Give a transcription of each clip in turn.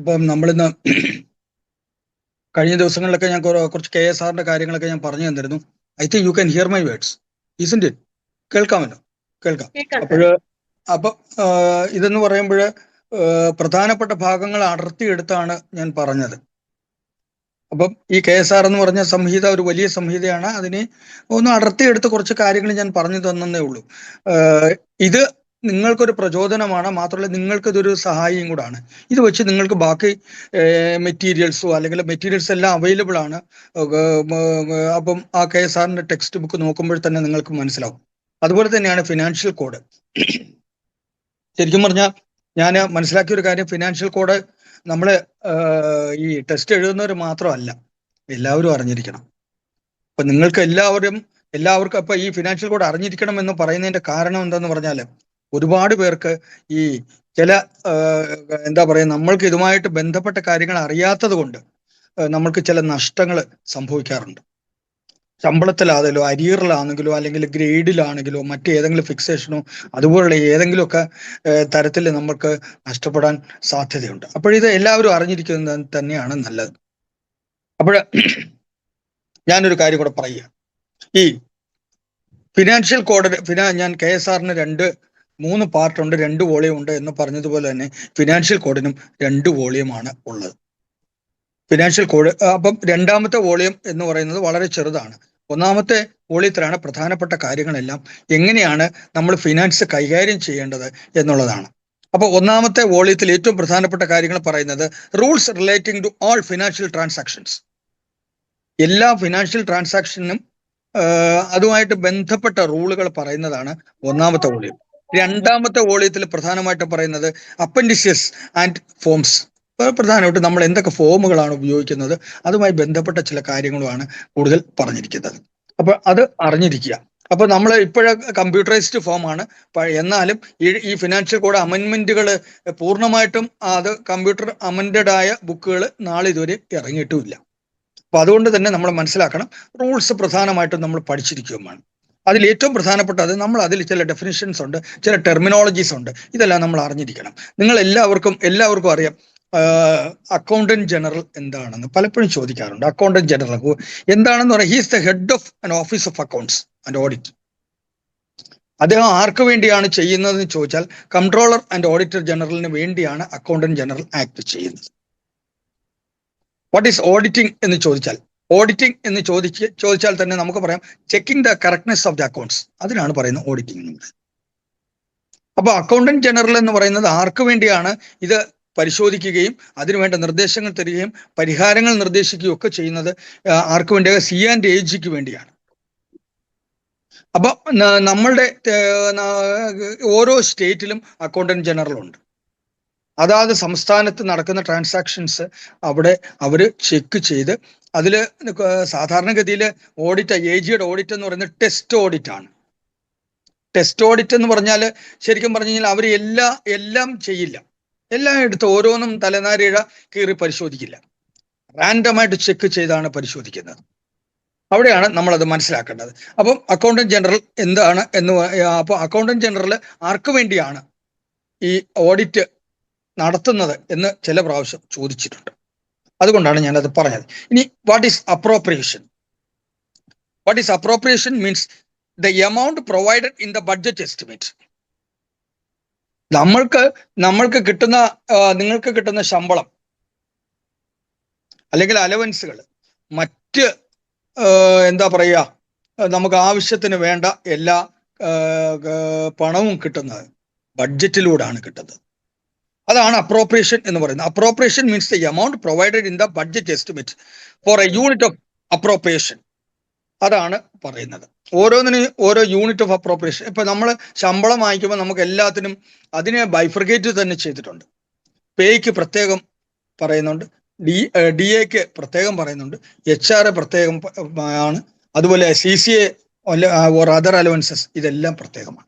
അപ്പം നമ്മളിന്ന് കഴിഞ്ഞ ദിവസങ്ങളിലൊക്കെ ഞാൻ കുറച്ച് KSRന്റെ കാര്യങ്ങളൊക്കെ ഞാൻ പറഞ്ഞു തന്നിരുന്നു. I think you can hear my words, isn't it? കേൾക്കാമല്ലോ? കേൾക്കാം. അപ്പൊ ഇതെന്ന് പറയുമ്പോൾ പ്രധാനപ്പെട്ട ഭാഗങ്ങൾ അടർത്തിയെടുത്താണ് ഞാൻ പറഞ്ഞത്. അപ്പം ഈ KSR എന്ന് പറഞ്ഞ സംഹിത ഒരു വലിയ സംഹിതയാണ്. അതിനെ ഒന്ന് അടർത്തിയെടുത്ത് കുറച്ച് കാര്യങ്ങൾ ഞാൻ പറഞ്ഞു തന്നേ ഉള്ളൂ. ഇത് നിങ്ങൾക്കൊരു പ്രചോദനമാണ്, മാത്രമല്ല നിങ്ങൾക്കിതൊരു സഹായിയും കൂടാണ്. ഇത് വെച്ച് നിങ്ങൾക്ക് ബാക്കി മെറ്റീരിയൽസോ അല്ലെങ്കിൽ മെറ്റീരിയൽസ് എല്ലാം അവൈലബിൾ ആണ്. അപ്പം ആ KSRന്റെ ടെക്സ്റ്റ് ബുക്ക് നോക്കുമ്പോൾ തന്നെ നിങ്ങൾക്ക് മനസ്സിലാവും. അതുപോലെ തന്നെയാണ് ഫിനാൻഷ്യൽ കോഡ്. ശരിക്കും പറഞ്ഞാൽ ഞാൻ മനസ്സിലാക്കിയ ഒരു കാര്യം, ഫിനാൻഷ്യൽ കോഡ് നമ്മൾ ഈ ടെസ്റ്റ് എഴുതുന്നവർ മാത്രമല്ല, എല്ലാവരും അറിഞ്ഞിരിക്കണം. അപ്പൊ നിങ്ങൾക്ക് എല്ലാവർക്കും അപ്പൊ ഈ ഫിനാൻഷ്യൽ കോഡ് അറിഞ്ഞിരിക്കണം എന്ന് പറയുന്നതിന്റെ കാരണം എന്താന്ന് പറഞ്ഞാൽ, ഒരുപാട് പേർക്ക് ഈ ചില എന്താ പറയുക, നമ്മൾക്ക് ഇതുമായിട്ട് ബന്ധപ്പെട്ട കാര്യങ്ങൾ അറിയാത്തത് കൊണ്ട് നമ്മൾക്ക് ചില നഷ്ടങ്ങൾ സംഭവിക്കാറുണ്ട്. ശമ്പളത്തിലാണെങ്കിലോ അരിയറിലാണെങ്കിലോ അല്ലെങ്കിൽ ഗ്രേഡിലാണെങ്കിലോ മറ്റേതെങ്കിലും ഫിക്സേഷനോ അതുപോലുള്ള ഏതെങ്കിലുമൊക്കെ തരത്തിൽ നമുക്ക് നഷ്ടപ്പെടാൻ സാധ്യതയുണ്ട്. അപ്പോഴിത് എല്ലാവരും അറിഞ്ഞിരിക്കുന്നത് തന്നെയാണ് നല്ലത്. അപ്പോൾ ഞാനൊരു കാര്യം കൂടെ പറയുക. ഈ ഫിനാൻഷ്യൽ കോഡ് ഞാൻ KSRന് 3 പാർട്ടുണ്ട്, 2 വോളിയം ഉണ്ട് എന്ന് പറഞ്ഞതുപോലെ തന്നെ ഫിനാൻഷ്യൽ കോഡിനും 2 വോളിയമാണ് ഉള്ളത്. ഫിനാൻഷ്യൽ കോഡ് അപ്പം രണ്ടാമത്തെ വോളിയം എന്ന് പറയുന്നത് വളരെ ചെറുതാണ്. ഒന്നാമത്തെ വോളിയത്തിലാണ് പ്രധാനപ്പെട്ട കാര്യങ്ങളെല്ലാം, എങ്ങനെയാണ് നമ്മൾ ഫിനാൻസ് കൈകാര്യം ചെയ്യേണ്ടത് എന്നുള്ളതാണ്. അപ്പോൾ ഒന്നാമത്തെ വോളിയത്തിൽ ഏറ്റവും പ്രധാനപ്പെട്ട കാര്യങ്ങൾ പറയുന്നത് rules relating to all financial transactions. എല്ലാ ഫിനാൻഷ്യൽ ട്രാൻസാക്ഷനും അതുമായിട്ട് ബന്ധപ്പെട്ട റൂളുകൾ പറയുന്നതാണ് ഒന്നാമത്തെ വോളിയം. രണ്ടാമത്തെ വോളിയത്തിൽ പ്രധാനമായിട്ടും പറയുന്നത് അപ്പൻഡിസസ് ആൻഡ് ഫോംസ്. പ്രധാനമായിട്ട് നമ്മൾ എന്തൊക്കെ ഫോമുകളാണ് ഉപയോഗിക്കുന്നത് അതുമായി ബന്ധപ്പെട്ട ചില കാര്യങ്ങളുമാണ് കൂടുതൽ പറഞ്ഞിരിക്കുന്നത്. അപ്പൊ അത് അറിഞ്ഞിരിക്കുക. അപ്പൊ നമ്മൾ ഇപ്പോഴ കമ്പ്യൂട്ടറൈസ്ഡ് ഫോമാണ്, എന്നാലും ഈ ഫിനാൻഷ്യൽ കോഡ് അമെൻമെന്റുകൾ പൂർണ്ണമായിട്ടും അത് കമ്പ്യൂട്ടർ അമെൻഡഡ് ആയ ബുക്കുകൾ നാളെ ഇതുവരെ ഇറങ്ങിയിട്ടുമില്ല. അപ്പൊ അതുകൊണ്ട് തന്നെ നമ്മൾ മനസ്സിലാക്കണം, റൂൾസ് പ്രധാനമായിട്ടും നമ്മൾ പഠിച്ചിരിക്കുകയുമാണ്. അതിൽ ഏറ്റവും പ്രധാനപ്പെട്ടത് അതിൽ ചില ഡെഫിനിഷൻസ് ഉണ്ട്, ചില ടെർമിനോളജീസ് ഉണ്ട്. ഇതെല്ലാം നമ്മൾ അറിഞ്ഞിരിക്കണം. നിങ്ങൾ എല്ലാവർക്കും അറിയാം അക്കൗണ്ടന്റ് ജനറൽ എന്താണെന്ന് പലപ്പോഴും ചോദിക്കാറുണ്ട്. അക്കൗണ്ടന്റ് ജനറൽ എന്താണെന്ന് പറയാം, he's the head of an office of accounts and audit. അദ്ദേഹം ആർക്ക് വേണ്ടിയാണ് ചെയ്യുന്നതെന്ന് ചോദിച്ചാൽ കൺട്രോളർ ആൻഡ് ഓഡിറ്റർ ജനറലിന് വേണ്ടിയാണ് അക്കൗണ്ടന്റ് ജനറൽ ആക്ട് ചെയ്യുന്നത്. വാട്ട് ഈസ് ഓഡിറ്റിംഗ് എന്ന് ചോദിച്ചാൽ തന്നെ നമുക്ക് പറയാം checking the correctness of the accounts. അതിനാണ് പറയുന്നത് ഓഡിറ്റിംഗ്. അപ്പൊ അക്കൗണ്ടന്റ് ജനറൽ എന്ന് പറയുന്നത് ആർക്ക് വേണ്ടിയാണ് ഇത് പരിശോധിക്കുകയും അതിനുവേണ്ട നിർദ്ദേശങ്ങൾ തരികയും പരിഹാരങ്ങൾ നിർദ്ദേശിക്കുകയും ഒക്കെ ചെയ്യുന്നത് ആർക്ക് വേണ്ടിയാണ്? C&AGക്ക് വേണ്ടിയാണ്. അപ്പൊ നമ്മളുടെ ഓരോ സ്റ്റേറ്റിലും അക്കൗണ്ടന്റ് ജനറൽ ഉണ്ട്. അതാത് സംസ്ഥാനത്ത് നടക്കുന്ന ട്രാൻസാക്ഷൻസ് അവിടെ അവർ ചെക്ക് ചെയ്ത് അതിൽ സാധാരണഗതിയിൽ AGയുടെ ഓഡിറ്റ് എന്ന് പറയുന്നത് ടെസ്റ്റ് ഓഡിറ്റ് ആണ്. ടെസ്റ്റ് ഓഡിറ്റ് എന്ന് പറഞ്ഞാൽ ശരിക്കും പറഞ്ഞു കഴിഞ്ഞാൽ അവർ എല്ലാം ചെയ്യില്ല, എല്ലാം എടുത്ത് ഓരോന്നും തലനാരിഴ കീറി പരിശോധിക്കില്ല, റാൻഡമായിട്ട് ചെക്ക് ചെയ്താണ് പരിശോധിക്കുന്നത്. അവിടെയാണ് നമ്മളത് മനസ്സിലാക്കേണ്ടത്. അപ്പം അക്കൗണ്ടന്റ് ജനറൽ എന്താണ് അപ്പോൾ അക്കൗണ്ടന്റ് ജനറൽ ആർക്ക് വേണ്ടിയാണ് ഈ ഓഡിറ്റ് നടത്തുന്നത് എന്ന് ചില പ്രാവശ്യം ചോദിച്ചിട്ടുണ്ട്. അതുകൊണ്ടാണ് ഞാനത് പറഞ്ഞത്. ഇനി what is appropriation? What is appropriation means the amount provided in the budget estimate. നിങ്ങൾക്ക് കിട്ടുന്ന ശമ്പളം അല്ലെങ്കിൽ അലവൻസുകൾ, മറ്റ് എന്താ പറയുക, നമുക്ക് ആവശ്യത്തിന് വേണ്ട എല്ലാ പണവും കിട്ടുന്നത് ബഡ്ജറ്റിലൂടെയാണ് കിട്ടുന്നത്. അതാണ് അപ്രോപ്രിയേഷൻ എന്ന് പറയുന്നത്. Appropriation means the amount provided in the budget estimate for a unit of appropriation. അതാണ് പറയുന്നത്. ഓരോന്നിനും ഓരോ യൂണിറ്റ് ഓഫ് അപ്രോപ്രിയേഷൻ. ഇപ്പൊ നമ്മൾ ശമ്പളം വാങ്ങിക്കുമ്പോൾ നമുക്ക് എല്ലാത്തിനും അതിനെ ബൈഫർഗേറ്റ് തന്നെ ചെയ്തിട്ടുണ്ട്. പേയ്ക്ക് പ്രത്യേകം പറയുന്നുണ്ട്, DAക്ക് പ്രത്യേകം പറയുന്നുണ്ട്, HR പ്രത്യേകം ആണ്, അതുപോലെ CCA ഓർ അതർ അലവൻസസ് ഇതെല്ലാം പ്രത്യേകമാണ്.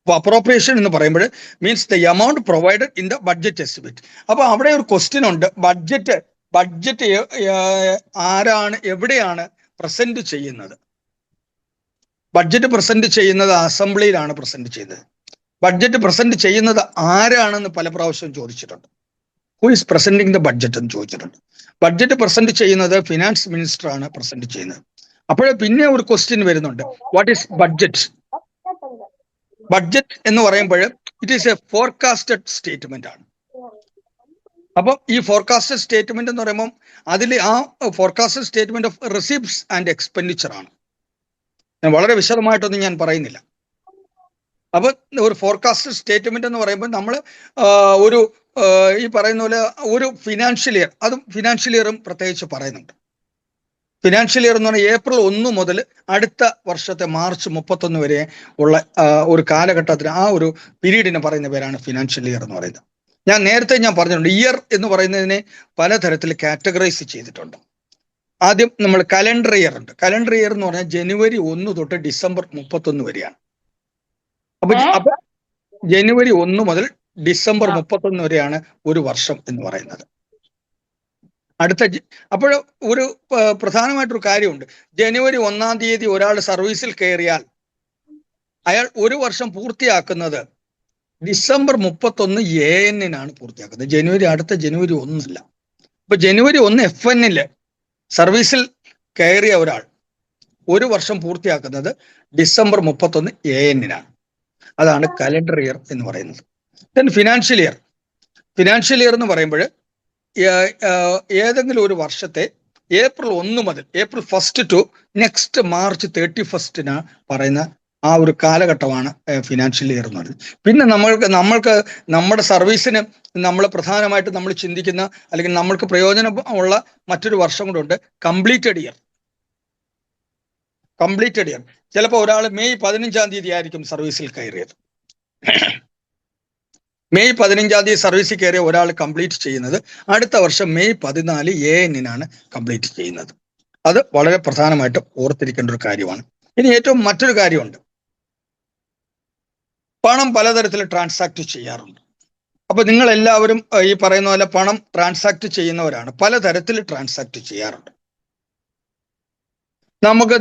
അപ്പൊ അപ്രോപ്രിയേഷൻ എന്ന് പറയുമ്പോൾ means the amount provided in the budget estimate. അപ്പൊ അവിടെ ഒരു ക്വസ്റ്റ്യൻ ഉണ്ട്, ബഡ്ജറ്റ് ആരാണ്, എവിടെയാണ് പ്രസന്റ് ചെയ്യുന്നത്? ബഡ്ജറ്റ് പ്രസന്റ് ചെയ്യുന്നത് അസംബ്ലിയിലാണ് പ്രസന്റ് ചെയ്യുന്നത്. ബഡ്ജറ്റ് പ്രസന്റ് ചെയ്യുന്നത് ആരാണെന്ന് പല പ്രാവശ്യം ചോദിച്ചിട്ടുണ്ട്. Who is presenting the budget എന്ന് ചോദിച്ചിട്ടുണ്ട്. ബഡ്ജറ്റ് പ്രസന്റ് ചെയ്യുന്നത് ഫിനാൻസ് മിനിസ്റ്റർ ആണ് പ്രസന്റ് ചെയ്യുന്നത്. അപ്പോൾ പിന്നെ ഒരു ക്വസ്റ്റ്യൻ വരുന്നുണ്ട്, വാട്ട് ഈസ് ബഡ്ജറ്റ്? ബഡ്ജറ്റ് എന്ന് പറയുമ്പോൾ it is a forecasted statement ആണ്. അപ്പം ഈ ഫോർകാസ്റ്റഡ് സ്റ്റേറ്റ്മെന്റ് എന്ന് പറയുമ്പോൾ അതിൽ ആ forecasted statement of receipts and expenditure ആണ്. വളരെ വിശദമായിട്ടൊന്നും ഞാൻ പറയുന്നില്ല. അപ്പൊ ഒരു ഫോർകാസ്റ്റഡ് സ്റ്റേറ്റ്മെന്റ് എന്ന് പറയുമ്പോൾ നമ്മൾ ഒരു ഈ പറയുന്ന പോലെ ഒരു ഫിനാൻഷ്യൽ ഇയർ, അതും ഫിനാൻഷ്യൽ ഇയറും പ്രത്യേകിച്ച് പറയുന്നുണ്ട്. ഫിനാൻഷ്യൽ ഇയർ എന്ന് പറഞ്ഞാൽ ഏപ്രിൽ 1 മുതൽ അടുത്ത വർഷത്തെ മാർച്ച് 31 വരെ ഉള്ള ഒരു കാലഘട്ടത്തിന് ആ ഒരു പീരീഡിനെ പറയുന്ന പേരാണ് ഫിനാൻഷ്യൽ ഇയർ എന്ന് പറയുന്നത്. ഞാൻ നേരത്തെ പറഞ്ഞിട്ടുണ്ട്, ഇയർ എന്ന് പറയുന്നതിനെ പലതരത്തിൽ കാറ്റഗറൈസ് ചെയ്തിട്ടുണ്ട്. ആദ്യം നമ്മൾ കലണ്ടർ ഇയർ ഉണ്ട്. കലണ്ടർ ഇയർ എന്ന് പറഞ്ഞാൽ ജനുവരി 1 തൊട്ട് ഡിസംബർ 31 വരെയാണ്. അപ്പൊ ജനുവരി 1 മുതൽ ഡിസംബർ 31 വരെയാണ് ഒരു വർഷം എന്ന് പറയുന്നത്. അപ്പോൾ ഒരു പ്രധാനമായിട്ടൊരു കാര്യമുണ്ട്. ജനുവരി 1-ാം തീയതി ഒരാൾ സർവീസിൽ കയറിയാൽ അയാൾ ഒരു വർഷം പൂർത്തിയാക്കുന്നത് ഡിസംബർ 31 AN-നാണ് പൂർത്തിയാക്കുന്നത്. അടുത്ത ജനുവരി 1 അല്ല. ഇപ്പൊ ജനുവരി 1 FN-ല് സർവീസിൽ കയറിയ ഒരാൾ ഒരു വർഷം പൂർത്തിയാക്കുന്നത് ഡിസംബർ 31 AN-നാണ്. അതാണ് കലണ്ടർ ഇയർ എന്ന് പറയുന്നത്. Then financial year. Financial year എന്ന് പറയുമ്പോൾ ഏതെങ്കിലും ഒരു വർഷത്തെ ഏപ്രിൽ 1 മുതൽ ഏപ്രിൽ 1 ടു നെക്സ്റ്റ് മാർച്ച് 31 പറയുന്ന ആ ഒരു കാലഘട്ടമാണ് ഫിനാൻഷ്യൽ ഇയർ എന്ന് പറയുന്നത്. പിന്നെ നമ്മൾക്ക് നമ്മുടെ സർവീസിന് നമ്മൾ പ്രധാനമായിട്ട് നമ്മൾ ചിന്തിക്കുന്ന അല്ലെങ്കിൽ നമ്മൾക്ക് പ്രയോജനം ഉള്ള മറ്റൊരു വർഷം കൂടെ കംപ്ലീറ്റഡ് ഇയർ. കംപ്ലീറ്റഡ് ഇയർ ചിലപ്പോൾ ഒരാൾ മെയ് 15-ാം തീയതി ആയിരിക്കും സർവീസിൽ കയറിയത്. മെയ് 15-ാം തീയതി സർവീസിൽ കയറിയ ഒരാൾ കംപ്ലീറ്റ് ചെയ്യുന്നത് അടുത്ത വർഷം മെയ് 14 AN-നാണ് കംപ്ലീറ്റ് ചെയ്യുന്നത്. അത് വളരെ പ്രധാനമായിട്ട് ഓർത്തിരിക്കേണ്ട ഒരു കാര്യമാണ്. ഇനി ഏറ്റവും മറ്റൊരു കാര്യമുണ്ട്, പണം പലതരത്തിൽ ട്രാൻസാക്ട് ചെയ്യാറുണ്ട്. അപ്പൊ നിങ്ങൾ എല്ലാവരും ഈ പറയുന്ന പോലെ പണം ട്രാൻസാക്ട് ചെയ്യുന്നവരാണ്, പലതരത്തിൽ ട്രാൻസാക്ട് ചെയ്യാറുണ്ട്.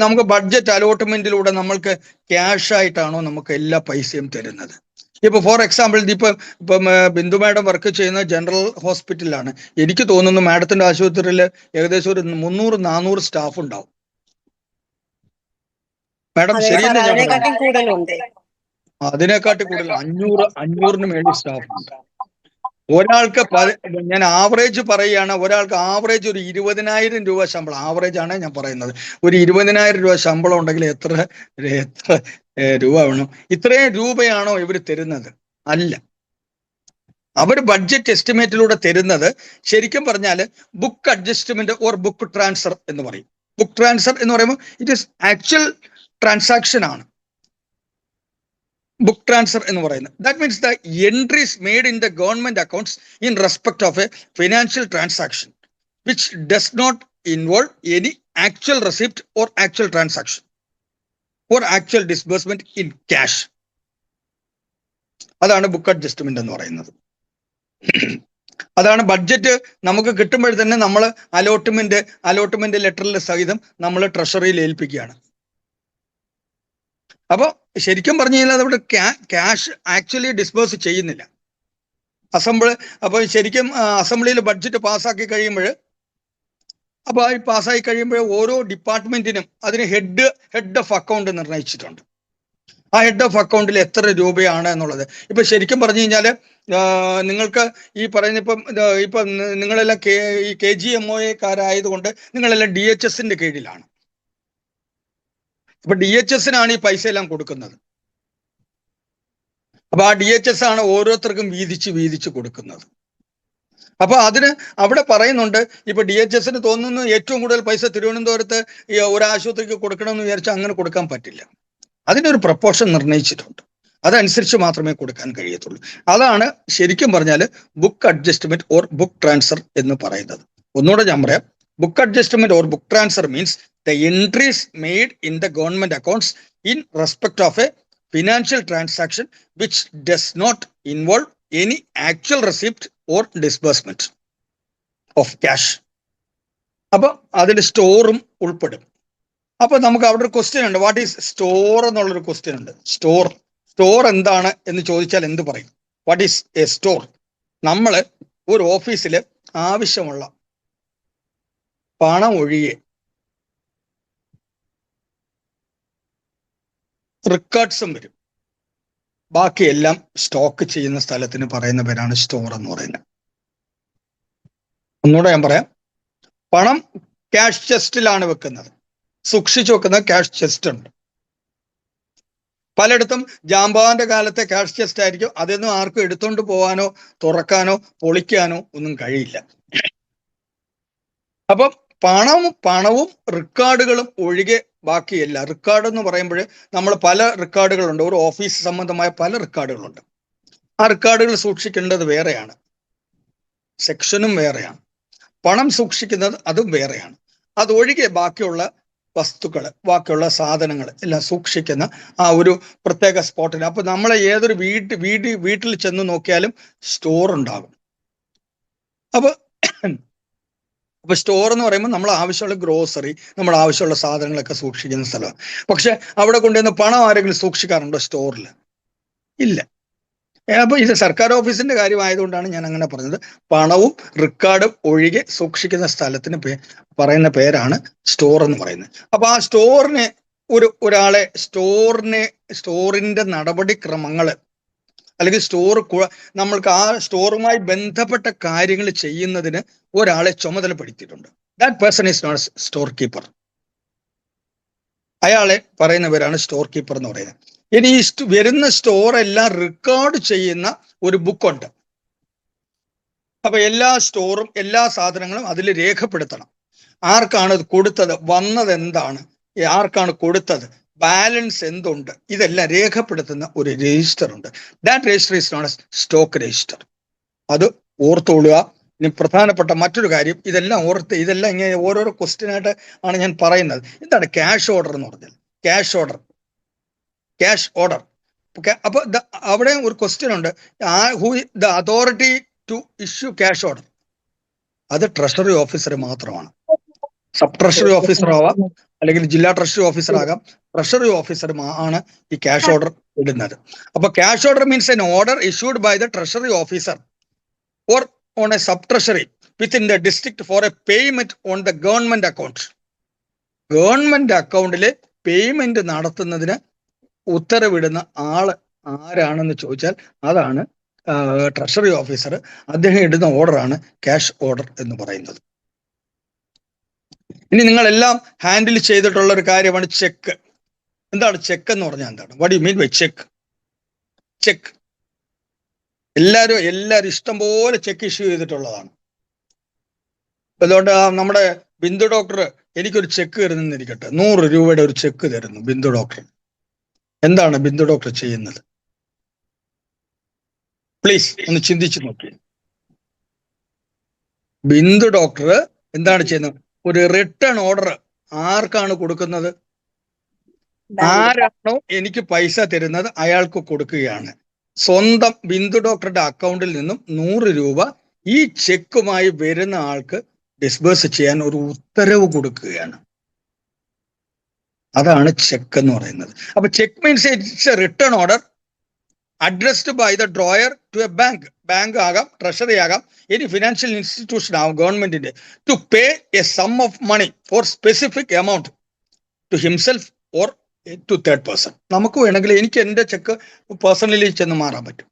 നമുക്ക് ബഡ്ജറ്റ് അലോട്ട്മെന്റിലൂടെ നമ്മൾക്ക് ക്യാഷ് ആയിട്ടാണോ നമുക്ക് എല്ലാ പൈസയും തരുന്നത്? ഇപ്പൊ ഫോർ എക്സാമ്പിൾ ഇപ്പം ബിന്ദു മാഡം വർക്ക് ചെയ്യുന്ന ജനറൽ ഹോസ്പിറ്റലിലാണ്. എനിക്ക് തോന്നുന്നു മാഡത്തിന്റെ ആശുപത്രിയിൽ ഏകദേശം ഒരു 300-400 സ്റ്റാഫ് ഉണ്ടാവും. മാഡം ശരിയെന്ന് അതിനെക്കാട്ടി കൂടുതൽ 500-ന് മേളിൽ സ്റ്റാഫ് ഉണ്ട്. ഒരാൾക്ക് ഞാൻ ആവറേജ് പറയുകയാണ്, ഒരാൾക്ക് ആവറേജ് ഒരു 20,000 രൂപ ശമ്പളം, ആവറേജ് ആണ് ഞാൻ പറയുന്നത്. ഒരു 20,000 രൂപ ശമ്പളം ഉണ്ടെങ്കിൽ എത്ര രൂപ വേണം? ഇത്രയും രൂപയാണോ ഇവർ തരുന്നത്? അല്ല. അവർ ബഡ്ജറ്റ് എസ്റ്റിമേറ്റിലൂടെ തരുന്നത് ശരിക്കും പറഞ്ഞാൽ book adjustment or book transfer എന്ന് പറയും. ബുക്ക് ട്രാൻസ്ഫർ എന്ന് പറയുമ്പോൾ ഇറ്റ് ഈസ് ആക്ച്വൽ ട്രാൻസാക്ഷൻ ആണ് book transfer എന്ന് പറയുന്നത്. That means the entries made in the government accounts in respect of a financial transaction which does not involve any actual receipt or actual transaction or actual disbursement in cash. അതാണ് book adjustment എന്ന് പറയുന്നത്. അതാണ് budget നമുക്ക് കിട്ടുമ്പോൾ തന്നെ നമ്മൾ allotment ലെറ്ററിൽ സഹിതം നമ്മൾ ട്രഷറിയിൽ ഏൽപ്പിക്കുകയാണ്. അപ്പോൾ ശരിക്കും പറഞ്ഞു കഴിഞ്ഞാൽ അവിടെ ക്യാഷ് ആക്ച്വലി ഡിസ്ബേഴ്സ് ചെയ്യുന്നില്ല. അപ്പോൾ ശരിക്കും അസംബ്ലിയിൽ ബഡ്ജറ്റ് പാസ്സാക്കി കഴിയുമ്പോൾ, അപ്പോൾ ഈ പാസ്സായി കഴിയുമ്പോൾ ഓരോ ഡിപ്പാർട്ട്മെന്റിനും അതിന് ഹെഡ് ഓഫ് അക്കൗണ്ട് നിർണ്ണയിച്ചിട്ടുണ്ട്. ആ ഹെഡ് ഓഫ് അക്കൗണ്ടിൽ എത്ര രൂപയാണ് എന്നുള്ളത്. ഇപ്പൊ ശരിക്കും പറഞ്ഞു കഴിഞ്ഞാൽ നിങ്ങൾക്ക് ഈ പറയുന്ന ഇപ്പം നിങ്ങളെല്ലാം ഈ KGMOAക്കാരായതുകൊണ്ട് നിങ്ങളെല്ലാം DHS-ന്റെ കീഴിലാണ്. അപ്പൊ DHS-നാണ് ഈ പൈസ എല്ലാം കൊടുക്കുന്നത്. അപ്പൊ ആ DHS ആണ് ഓരോരുത്തർക്കും വീതിച്ച് കൊടുക്കുന്നത്. അപ്പൊ അതിന് അവിടെ പറയുന്നുണ്ട്, ഇപ്പൊ DHS-ന് തോന്നുന്നു ഏറ്റവും കൂടുതൽ പൈസ തിരുവനന്തപുരത്ത് ഒരു ആശുപത്രിക്ക് കൊടുക്കണമെന്ന് വിചാരിച്ചാൽ അങ്ങനെ കൊടുക്കാൻ പറ്റില്ല. അതിനൊരു പ്രപ്പോർഷൻ നിർണ്ണയിച്ചിട്ടുണ്ട്, അതനുസരിച്ച് മാത്രമേ കൊടുക്കാൻ കഴിയത്തുള്ളൂ. അതാണ് ശരിക്കും പറഞ്ഞാൽ book adjustment or book transfer എന്ന് പറയുന്നത്. ഒന്നുകൂടെ ഞാൻ പറയാം, book adjustment or book transfer means the entries made in the government accounts in respect of a financial transaction which does not involve any actual receipt or disbursement of cash. അപ്പൊ അതിൽ സ്റ്റോറും ഉൾപ്പെടും. അപ്പൊ നമുക്ക് അവിടെ ഒരു ക്വസ്റ്റ്യൻ ഉണ്ട്, what is store എന്നുള്ളൊരു question ഉണ്ട്. സ്റ്റോർ എന്താണ് എന്ന് ചോദിച്ചാൽ എന്ത് പറയും? What is A store? നമ്മൾ ഒരു ഓഫീസിൽ ആവശ്യമുള്ള പണം ഒഴികെ റെക്കോർഡ്സും വരും. ബാക്കിയെല്ലാം സ്റ്റോക്ക് ചെയ്യുന്ന സ്ഥലത്തിന് പറയുന്ന പേരാണ് സ്റ്റോർ എന്ന് പറയുന്നത്. ഒന്നുകൂടെ ഞാൻ പറയാം. പണം ക്യാഷ് ചെസ്റ്റിലാണ് വെക്കുന്നത്, സൂക്ഷിച്ചു വെക്കുന്ന ക്യാഷ് ചെസ്റ്റ് ഉണ്ട്. പലയിടത്തും ജാമ്പാന്റെ കാലത്തെ ക്യാഷ് ചെസ്റ്റ് ആയിരിക്കും. അതൊന്നും ആർക്കും എടുത്തോണ്ട് പോകാനോ തുറക്കാനോ പൊളിക്കാനോ ഒന്നും കഴിയില്ല. അപ്പം പണവും റെക്കോർഡുകളും ഒഴികെ ബാക്കിയല്ല. റെക്കോർഡ് എന്ന് പറയുമ്പോൾ നമ്മൾ പല റെക്കോർഡുകളുണ്ട്. ഒരു ഓഫീസ് സംബന്ധമായ പല റെക്കോർഡുകളുണ്ട്. ആ റെക്കോർഡുകൾ സൂക്ഷിക്കേണ്ടത് വേറെയാണ്, സെക്ഷനും വേറെയാണ്. പണം സൂക്ഷിക്കുന്നത് അതും വേറെയാണ്. അതൊഴികെ ബാക്കിയുള്ള വസ്തുക്കൾ, ബാക്കിയുള്ള സാധനങ്ങൾ എല്ലാം സൂക്ഷിക്കുന്ന ആ ഒരു പ്രത്യേക സ്പോട്ടിൽ. അപ്പൊ നമ്മളെ ഏതൊരു വീട്ടിൽ ചെന്ന് നോക്കിയാലും സ്റ്റോർ ഉണ്ടാകും. അപ്പൊ സ്റ്റോർ എന്ന് പറയുമ്പോൾ നമ്മൾ ആവശ്യമുള്ള ഗ്രോസറി, നമ്മൾ ആവശ്യമുള്ള സാധനങ്ങളൊക്കെ സൂക്ഷിക്കുന്ന സ്ഥലമാണ്. പക്ഷെ അവിടെ കൊണ്ടുവന്ന് പണം ആരെങ്കിലും സൂക്ഷിക്കാറുണ്ടോ സ്റ്റോറിൽ? ഇല്ല. അപ്പൊ ഇത് സർക്കാർ ഓഫീസിന്റെ കാര്യമായതുകൊണ്ടാണ് ഞാൻ അങ്ങനെ പറഞ്ഞത്. പണവും റെക്കോർഡും ഒഴികെ സൂക്ഷിക്കുന്ന സ്ഥലത്തിന് പറയുന്ന പേരാണ് സ്റ്റോർ എന്ന് പറയുന്നത്. അപ്പൊ ആ സ്റ്റോറിനെ ഒരാളെ സ്റ്റോറിന്റെ നടപടിക്രമങ്ങള് അല്ലെങ്കിൽ നമ്മൾക്ക് ആ സ്റ്റോറുമായി ബന്ധപ്പെട്ട കാര്യങ്ങൾ ചെയ്യുന്നതിന് ഒരാളെ ചുമതലപ്പെടുത്തിയിട്ടുണ്ട്. That person is not store keeper. അയാളെ പറയുന്ന പേരാണ് സ്റ്റോർ കീപ്പർ എന്ന് പറയുന്നത്. ഇനി ഈ വരുന്ന സ്റ്റോർ എല്ലാം റെക്കോർഡ് ചെയ്യുന്ന ഒരു ബുക്കുണ്ട്. അപ്പൊ എല്ലാ സ്റ്റോറും എല്ലാ സാധനങ്ങളും അതിൽ രേഖപ്പെടുത്തണം. ആർക്കാണ് കൊടുത്തത്, വന്നത് എന്താണ്, ആർക്കാണ് കൊടുത്തത്, ബാലൻസ് എന്തുണ്ട്, ഇതെല്ലാം രേഖപ്പെടുത്തുന്ന ഒരു രജിസ്റ്റർ ഉണ്ട്. That register is known as stock register. അത് ഓർത്തുകൊള്ളുക. ഇനി പ്രധാനപ്പെട്ട മറ്റൊരു കാര്യം, ഇതെല്ലാം ഇങ്ങനെ ഓരോരോ ക്വസ്റ്റ്യനായിട്ട് ആണ് ഞാൻ പറയുന്നത്. എന്താണ് ക്യാഷ് ഓർഡർ എന്ന് പറഞ്ഞാൽ? ക്യാഷ് ഓർഡർ അപ്പൊ അവിടെ ഒരു ക്വസ്റ്റ്യൻ ഉണ്ട്, who the authority to issue cash order? അത് ട്രഷറി ഓഫീസർ മാത്രമാണ്. സബ് ട്രഷറി ഓഫീസർ ആവാം, അല്ലെങ്കിൽ ജില്ലാ ട്രഷറി ഓഫീസർ ആകാം. ട്രഷറി ഓഫീസർ ആണ് ഈ ക്യാഷ് ഓർഡർ ഇടുന്നത്. അപ്പൊ cash order means an order issued by the treasury officer or on a sub treasury within the district for a payment on the government account. Government അക്കൗണ്ടില് payment നടത്തുന്നതിന് ഉത്തരവിടുന്ന ആള് ആരാണെന്ന് ചോദിച്ചാൽ അതാണ് ട്രഷറി ഓഫീസർ. അദ്ദേഹം ഇടുന്ന ഓർഡറാണ് ക്യാഷ് ഓർഡർ എന്ന് പറയുന്നത്. ഇനി നിങ്ങളെല്ലാം ഹാൻഡിൽ ചെയ്തിട്ടുള്ള ഒരു കാര്യമാണ് ചെക്ക്. എന്താണ് ചെക്ക് എന്ന് പറഞ്ഞാൽ? എന്താണ് what you mean by check? എല്ലാവരും ഇഷ്ടം പോലെ ചെക്ക് ഇഷ്യൂ ചെയ്തിട്ടുള്ളതാണ്. അതുകൊണ്ട് നമ്മുടെ ബിന്ദു ഡോക്ടർ എനിക്കൊരു ചെക്ക് തരുന്നിരിക്കട്ടെ, 100 രൂപയുടെ ഒരു ചെക്ക് തരുന്നു ബിന്ദു ഡോക്ടർ. എന്താണ് ബിന്ദു ഡോക്ടർ ചെയ്യുന്നത്? പ്ലീസ് ഒന്ന് ചിന്തിച്ചു നോക്കി. ബിന്ദു ഡോക്ടർ എന്താണ് ചെയ്യുന്നത്? ഒരു റിട്ടേൺ ഓർഡർ ആർക്കാണ് കൊടുക്കുന്നത്? ആരാണോ എനിക്ക് പൈസ തരുന്നത് അയാൾക്ക് കൊടുക്കുകയാണ്. സ്വന്തം ബിന്ദു ഡോക്ടറുടെ അക്കൗണ്ടിൽ നിന്നും 100 രൂപ ഈ ചെക്കുമായി വരുന്ന ആൾക്ക് ഡിസ്ബേഴ്സ് ചെയ്യാൻ ഒരു ഉത്തരവ് കൊടുക്കുകയാണ്. അതാണ് ചെക്ക് എന്ന് പറയുന്നത്. അപ്പൊ check means it's a written order addressed by the drawer to a bank ആകാം, ട്രഷറി ആകാം, എനി ഫിനാൻഷ്യൽ ഇൻസ്റ്റിറ്റ്യൂഷൻ ആകും ഗവൺമെന്റിന്റെ, to pay a sum of money for specific amount to himself or to third person. നമുക്ക് വേണമെങ്കിൽ എനിക്ക് എൻ്റെ check personally ചെന്ന് മാറാൻ പറ്റും.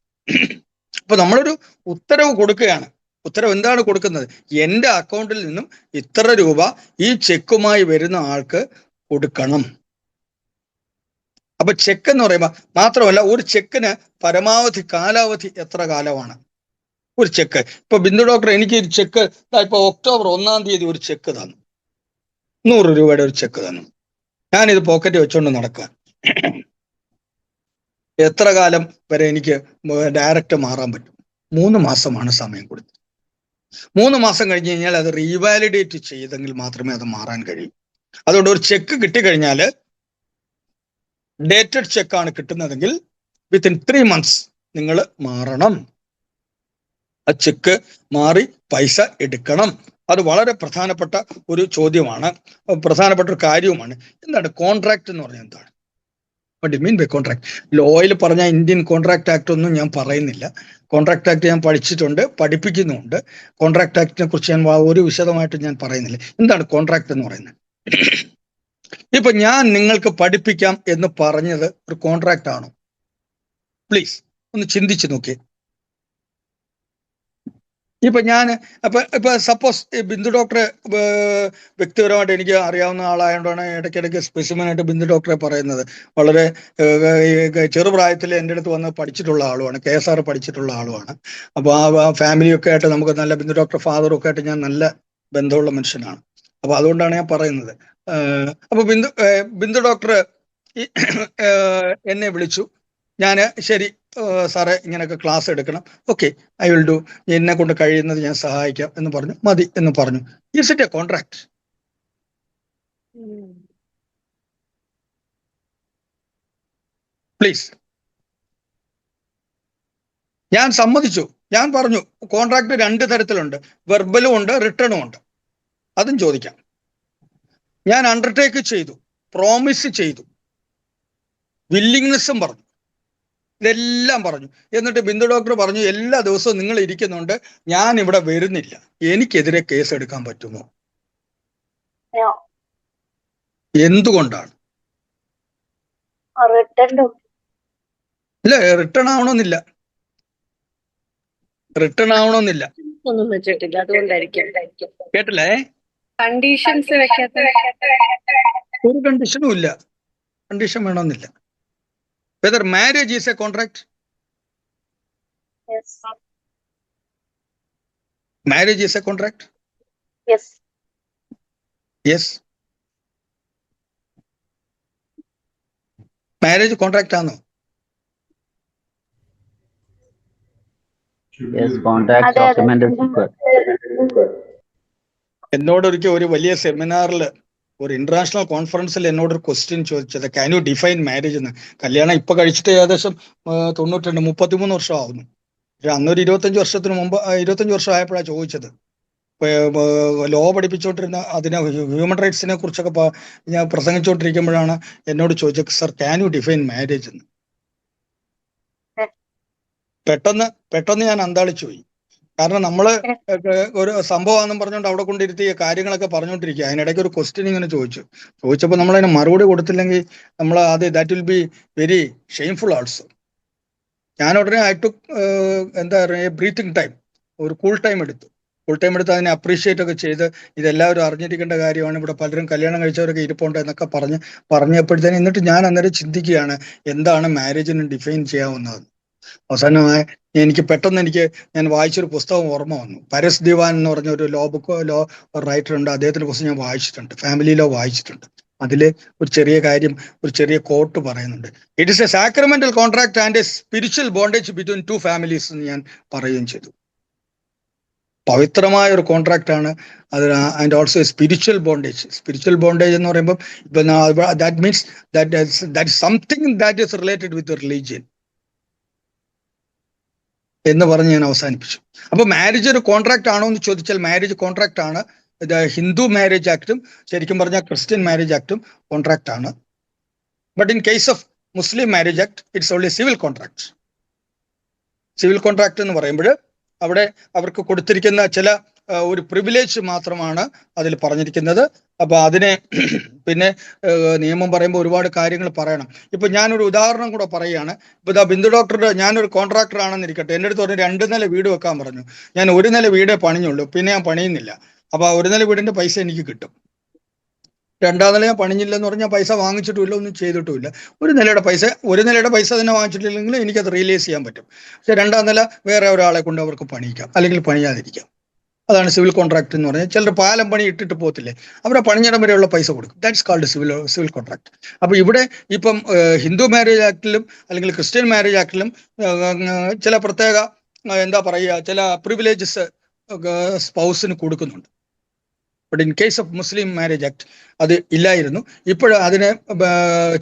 അപ്പൊ നമ്മളൊരു ഉത്തരവ് കൊടുക്കുകയാണ്. ഉത്തരവ് എന്താണ് കൊടുക്കുന്നത്? എൻ്റെ അക്കൗണ്ടിൽ നിന്നും ഇത്ര രൂപ ഈ ചെക്കുമായി വരുന്ന ആൾക്ക് കൊടുക്കണം. അപ്പൊ ചെക്ക് എന്ന് പറയുമ്പോൾ മാത്രമല്ല, ഒരു ചെക്കിന് പരമാവധി കാലാവധി എത്ര കാലമാണ് ഒരു ചെക്ക്? ഇപ്പൊ ബിന്ദു ഡോക്ടർ എനിക്ക് ഒരു ചെക്ക് ഇപ്പൊ ഒക്ടോബർ 1-ാം തീയതി ഒരു ചെക്ക് തന്നു, 100 രൂപയുടെ ഒരു ചെക്ക് തന്നു. ഞാനിത് പോക്കറ്റ് വെച്ചോണ്ട് നടക്കുക. എത്ര കാലം വരെ എനിക്ക് ഡയറക്റ്റ് മാറാൻ പറ്റും? 3 മാസമാണ് സമയം കൊടുത്തത്. 3 മാസം കഴിഞ്ഞ് കഴിഞ്ഞാൽ അത് റീവാലിഡേറ്റ് ചെയ്തെങ്കിൽ മാത്രമേ അത് മാറാൻ കഴിയൂ. അതുകൊണ്ട് ഒരു ചെക്ക് കിട്ടിക്കഴിഞ്ഞാൽ, ഡേറ്റഡ് ചെക്കാണ് കിട്ടുന്നതെങ്കിൽ വിത്തിൻ 3 months നിങ്ങൾ മാറണം. ആ ചെക്ക് മാറി പൈസ എടുക്കണം. അത് വളരെ പ്രധാനപ്പെട്ട ഒരു ചോദ്യമാണ്, പ്രധാനപ്പെട്ട ഒരു കാര്യവുമാണ്. എന്താണ് കോൺട്രാക്ട് എന്ന് പറഞ്ഞാൽ? എന്താണ് what it mean by contract. ലോയിൽ പറഞ്ഞ ഇന്ത്യൻ കോൺട്രാക്ട് ആക്ട് ഒന്നും ഞാൻ പറയുന്നില്ല. കോൺട്രാക്ട് ആക്ട് ഞാൻ പഠിച്ചിട്ടുണ്ട്, പഠിപ്പിക്കുന്നുണ്ട്. കോൺട്രാക്ട് ആക്ടിനെ കുറിച്ച് ഞാൻ ഒരു വിശദമായിട്ട് ഞാൻ പറയുന്നില്ല. എന്താണ് കോൺട്രാക്ട് എന്ന് പറയുന്നത്? ഇപ്പൊ ഞാൻ നിങ്ങൾക്ക് പഠിപ്പിക്കാം എന്ന് പറഞ്ഞത് ഒരു കോൺട്രാക്ട് ആണോ? പ്ലീസ് ഒന്ന് ചിന്തിച്ചു നോക്കിയേ. ഇപ്പൊ ഞാൻ ഇപ്പൊ സപ്പോസ് ബിന്ദു ഡോക്ടറെ വ്യക്തിപരമായിട്ട് എനിക്ക് അറിയാവുന്ന ആളായതുകൊണ്ടാണ് ഇടയ്ക്കിടയ്ക്ക് സ്പെസിമനായിട്ട് ബിന്ദു ഡോക്ടറെ പറയുന്നത്. വളരെ ചെറുപ്രായത്തിൽ എൻ്റെ അടുത്ത് വന്ന് പഠിച്ചിട്ടുള്ള ആളുമാണ്, KSR പഠിച്ചിട്ടുള്ള ആളുമാണ്. അപ്പോൾ ആ ഫാമിലിയൊക്കെ ആയിട്ട് നമുക്ക് നല്ല, ബിന്ദു ഡോക്ടർ ഫാദറും ഒക്കെ ആയിട്ട് ഞാൻ നല്ല ബന്ധമുള്ള മനുഷ്യനാണ്. അപ്പൊ അതുകൊണ്ടാണ് ഞാൻ പറയുന്നത്. അപ്പൊ ബിന്ദു ഡോക്ടർ എന്നെ വിളിച്ചു. ഞാൻ ശരി സാറേ ഇങ്ങനെയൊക്കെ ക്ലാസ് എടുക്കണം, ഓക്കെ ഐ വിൽ ഡു, എന്നെ കൊണ്ട് കഴിയുന്നത് ഞാൻ സഹായിക്കാം എന്ന് പറഞ്ഞു. മതി എന്ന് പറഞ്ഞു. Is it A contract? Please. ഞാൻ സമ്മതിച്ചു. ഞാൻ പറഞ്ഞു കോൺട്രാക്ട് 2 തരത്തിലുണ്ട്, വെർബലും ഉണ്ട്, റിട്ടേണും ഉണ്ട്. അതും ചോദിക്കാം. ഞാൻ അണ്ടർടേക്ക് ചെയ്തു, പ്രോമിസ് ചെയ്തു, വില്ലിങ്നെസ്സും പറഞ്ഞു, ഇതെല്ലാം പറഞ്ഞു. എന്നിട്ട് ബിന്ദു ഡോക്ടർ പറഞ്ഞു എല്ലാ ദിവസവും നിങ്ങൾ ഇരിക്കുന്നുണ്ട്, ഞാൻ ഇവിടെ വരുന്നില്ല, എനിക്കെതിരെ കേസ് എടുക്കാൻ പറ്റുമോ? എന്തുകൊണ്ടാണ്? ഇല്ല, റിട്ടേൺ ആവണമെന്നില്ല, റിട്ടേൺ ആവണമെന്നില്ല. കേട്ടില്ലേ? കണ്ടീഷൻസ് വെക്കാത്ത ഒരു കണ്ടീഷനും ഇല്ല, കണ്ടീഷൻ വേണമെന്നില്ല. Whether marriage is A contract? Marriage is A contract? Yes. Marriage contract ആണോ? എന്നോടൊരിക്കൽ ഒരു വലിയ സെമിനാറിൽ, ഒരു ഇന്റർനാഷണൽ കോൺഫറൻസിൽ എന്നോടൊരു ക്വസ്റ്റ്യൻ ചോദിച്ചത്, ക്യാൻ യു ഡിഫൈൻ മാരേജ് എന്ന്. കല്യാണം ഇപ്പൊ കഴിച്ചിട്ട് ഏകദേശം 92, 33 വർഷം ആവുന്നു. പക്ഷെ അന്നൊരു 25 വർഷത്തിന് മുമ്പ്, 25 വർഷം ആയപ്പോഴാണ് ചോദിച്ചത്. ലോ പഠിപ്പിച്ചുകൊണ്ടിരുന്ന, അതിനെ ഹ്യൂമൻ റൈറ്റ്സിനെ കുറിച്ചൊക്കെ ഞാൻ പ്രസംഗിച്ചുകൊണ്ടിരിക്കുമ്പോഴാണ് എന്നോട് ചോദിച്ചത്, sir can you define marriage എന്ന്. പെട്ടെന്ന് ഞാൻ അന്താളിച്ചു പോയി. കാരണം നമ്മള് ഒരു സംഭവമാണെന്നും പറഞ്ഞുകൊണ്ട് അവിടെ കൊണ്ടിരുത്തി കാര്യങ്ങളൊക്കെ പറഞ്ഞുകൊണ്ടിരിക്കുക. അതിനിടയ്ക്ക് ഒരു ക്വസ്റ്റ്യൻ ഇങ്ങനെ ചോദിച്ചപ്പോൾ നമ്മൾ അതിന് മറുപടി കൊടുത്തില്ലെങ്കിൽ നമ്മൾ that will be very shameful also. ഞാൻ ഉടനെ എന്താ പറയുക, ബ്രീത്തിങ് ടൈം, ഒരു കൂൾ ടൈം എടുത്ത് അതിനെ അപ്രീഷിയേറ്റ് ഒക്കെ ചെയ്ത്, ഇതെല്ലാവരും അറിഞ്ഞിരിക്കേണ്ട കാര്യമാണ്, ഇവിടെ പലരും കല്യാണം കഴിച്ചവരൊക്കെ ഇരിപ്പുണ്ട് എന്നൊക്കെ പറഞ്ഞപ്പോഴത്തേനും, എന്നിട്ട് ഞാൻ അന്നേരം ചിന്തിക്കുകയാണ് എന്താണ് മാരേജിന് ഡിഫൈൻ ചെയ്യാവുന്നത്. അവസാനമായി ഞാൻ വായിച്ചൊരു പുസ്തകം ഓർമ്മ വന്നു. പരസ് ദിവാൻ എന്ന് പറഞ്ഞ ഒരു ലോ റൈറ്റർ ഉണ്ട്, അദ്ദേഹത്തിനെ കുറിച്ച് ഞാൻ വായിച്ചിട്ടുണ്ട്, ഫാമിലി ലോ വായിച്ചിട്ടുണ്ട്. അതിൽ ഒരു ചെറിയ കാര്യം, ഒരു ചെറിയ കോട്ട് പറയുന്നുണ്ട്. It is A sacramental contract and A spiritual bondage between 2 families എന്ന് ഞാൻ പറയുകയും ചെയ്തു. പവിത്രമായ ഒരു കോൺട്രാക്ട് ആണ് അത്. ആൻഡ് ഓൾസോ സ്പിരിച്വൽ ബോണ്ടേജ് എന്ന് പറയുമ്പോൾ that means that something that is related with religion എന്ന് പറഞ്ഞ് ഞാൻ അവസാനിപ്പിച്ചു. അപ്പൊ മാരേജ് ഒരു കോൺട്രാക്ട് ആണോ എന്ന് ചോദിച്ചാൽ, മാരേജ് കോൺട്രാക്ട് ആണ്. ഹിന്ദു മാരേജ് ആക്ടും ശരിക്കും പറഞ്ഞാൽ ക്രിസ്ത്യൻ മാരേജ് ആക്ടും കോൺട്രാക്ട് ആണ്. But in case of Muslim marriage act it's only civil contract. Civil contract എന്ന് പറയുമ്പോൾ അവിടെ അവർക്ക് കൊടുത്തിരിക്കുന്ന ചില ഒരു പ്രിവിലേജ് മാത്രമാണ് അതിൽ പറഞ്ഞിരിക്കുന്നത്. അപ്പൊ അതിനെ പിന്നെ നിയമം പറയുമ്പോൾ ഒരുപാട് കാര്യങ്ങൾ പറയണം. ഇപ്പൊ ഞാനൊരു ഉദാഹരണം കൂടെ പറയുകയാണ്. ഇപ്പൊ ബിന്ദു ഡോക്ടറുടെ, ഞാനൊരു കോൺട്രാക്ടർ ആണെന്നിരിക്കട്ടെ, എൻ്റെ അടുത്ത് പറഞ്ഞു 2 നില വീട് വെക്കാൻ പറഞ്ഞു. ഞാൻ 1 നില വീടേ പണിഞ്ഞുള്ളൂ, പിന്നെ ഞാൻ പണിയുന്നില്ല. അപ്പൊ 1 നില വീടിന്റെ പൈസ എനിക്ക് കിട്ടും. 2ാം നില ഞാൻ പണിഞ്ഞില്ലെന്ന് പറഞ്ഞാൽ പൈസ വാങ്ങിച്ചിട്ടുമില്ല, ഒന്നും ചെയ്തിട്ടുമില്ല. 1 നിലയുടെ പൈസ തന്നെ വാങ്ങിച്ചിട്ടില്ലെങ്കിൽ എനിക്കത് റിയലൈസ് ചെയ്യാൻ പറ്റും. പക്ഷെ 2ാം നില വേറെ ഒരാളെ കൊണ്ട് അവർക്ക് പണിയിക്കാം, അല്ലെങ്കിൽ പണിയാതിരിക്കാം. അതാണ് സിവിൽ കോൺട്രാക്ട് എന്ന് പറഞ്ഞാൽ. ചിലർ പാലം പണി ഇട്ടിട്ട് പോകത്തില്ലേ, അവരെ പണിഞ്ഞിടം വരെയുള്ള പൈസ കൊടുക്കും. That's called civil contract. അപ്പൊ ഇവിടെ ഇപ്പം ഹിന്ദു മാരേജ് ആക്ടിലും അല്ലെങ്കിൽ ക്രിസ്ത്യൻ മാരേജ് ആക്ടിലും ചില പ്രത്യേക എന്താ പറയുക, ചില പ്രിവിലേജസ് സ്പൗസിന് കൊടുക്കുന്നുണ്ട്. But in case of Muslim marriage act അത് ഇല്ലായിരുന്നു. ഇപ്പോൾ അതിന്